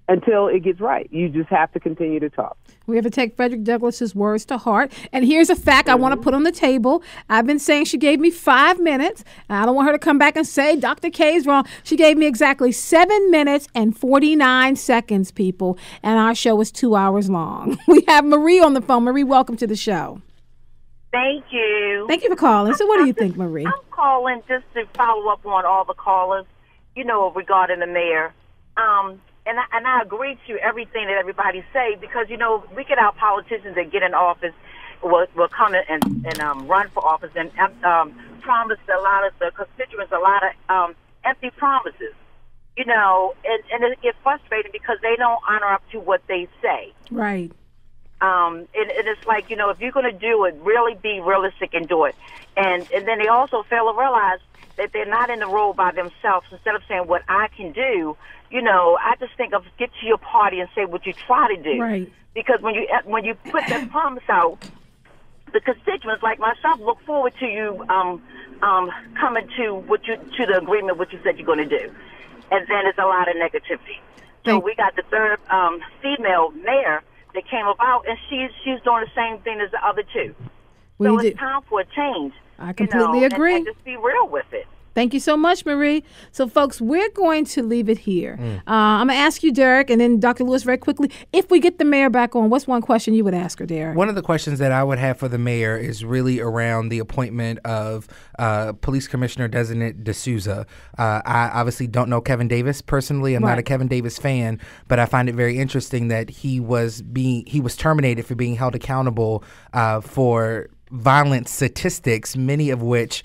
until it gets right. You just have to continue to talk. We have to take Frederick Douglass's words to heart. And here's a fact I want to put on the table. I've been saying she gave me 5 minutes. I don't want her to come back and say Dr. Kaye is wrong. She gave me exactly 7 minutes and 49 seconds, people. And our show was 2 hours long. We have Marie on the phone. Marie, welcome to the show. Thank you. Thank you for calling. So what do you think, Marie? I'm calling just to follow up on all the callers, regarding the mayor. And I agree to everything that everybody say, because, we get our politicians that get in office, will come and run for office and promise a lot of the constituents a lot of empty promises, and it gets frustrating because they don't honor up to what they say. Right. And it's like, if you're going to do it, really be realistic and do it. And then they also fail to realize that they're not in the role by themselves. Instead of saying what I can do, I just think of get to your party and say what you try to do. Right. Because when you put that promise out, the constituents like myself look forward to you coming to the agreement what you said you're going to do. And then it's a lot of negativity. So we got the third female mayor that came about, and she's doing the same thing as the other two. So it's time for a change. I completely agree. And just be real with it. Thank you so much, Marie. So, folks, we're going to leave it here. I'm going to ask you, Derryk, and then Dr. Lewis very quickly. If we get the mayor back on, what's one question you would ask her, Derryk? One of the questions that I would have for the mayor is really around the appointment of Police Commissioner Designate D'Souza. I obviously don't know Kevin Davis personally. I'm not a Kevin Davis fan, but I find it very interesting that he was terminated for being held accountable for violent statistics, many of which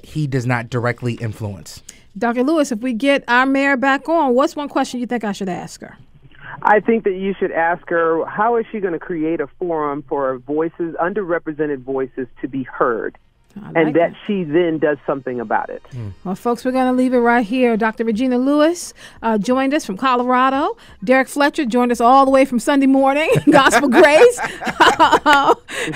he does not directly influence. Dr. Lewis, if we get our mayor back on, what's one question you think I should ask her? I think that you should ask her, how is she going to create a forum for voices, underrepresented voices, to be heard? And that she then does something about it. Well, folks, we're going to leave it right here. Dr. Regina Lewis joined us from Colorado. Derryk Fltecher joined us all the way from Sunday morning, Gospel Grace.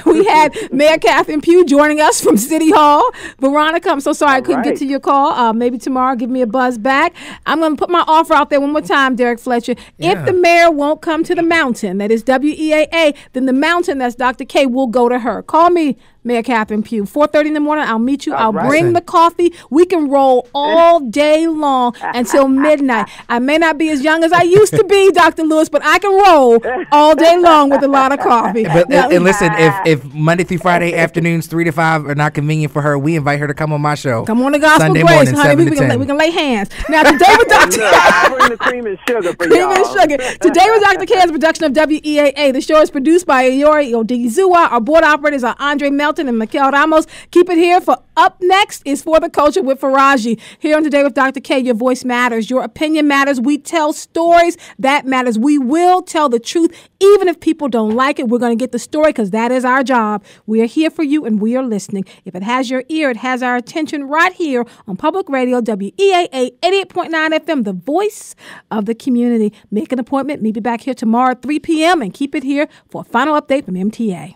We had Mayor Catherine Pugh joining us from City Hall. Veronica, I'm so sorry I couldn't get to your call. Maybe tomorrow, give me a buzz back. I'm going to put my offer out there one more time, Derryk Fltecher. Yeah. If the mayor won't come to the mountain, that is WEAA, then the mountain, that's Dr. Kaye, will go to her. Call me, Mayor Catherine Pugh. 4:30 in the morning, I'll meet you. I'll bring the coffee. We can roll all day long until midnight. I may not be as young as I used to be, Dr. Lewis, but I can roll all day long with a lot of coffee. But and listen, if Monday through Friday afternoons 3 to 5 are not convenient for her, we invite her to come on my show. Come on to Gospel Sunday Grace, morning, honey. We can lay hands. Now today with Dr. Kaye, bring the cream and sugar for cream and sugar. Today with Dr. Kaye is a production of WEAA. The show is produced by Ayori Odizua. Our board operators are Andre Melton and Mikhail Ramos. Keep it here for Up Next is For the Culture with Faraji. Here on Today with Dr. Kaye, your voice matters. Your opinion matters. We tell stories that matters. We will tell the truth. Even if people don't like it, we're going to get the story because that is our job. We are here for you and we are listening. If it has your ear, it has our attention right here on Public Radio, WEAA 88.9 FM, the voice of the community. Make an appointment. Meet me back here tomorrow at 3 p.m. and keep it here for a final update from MTA.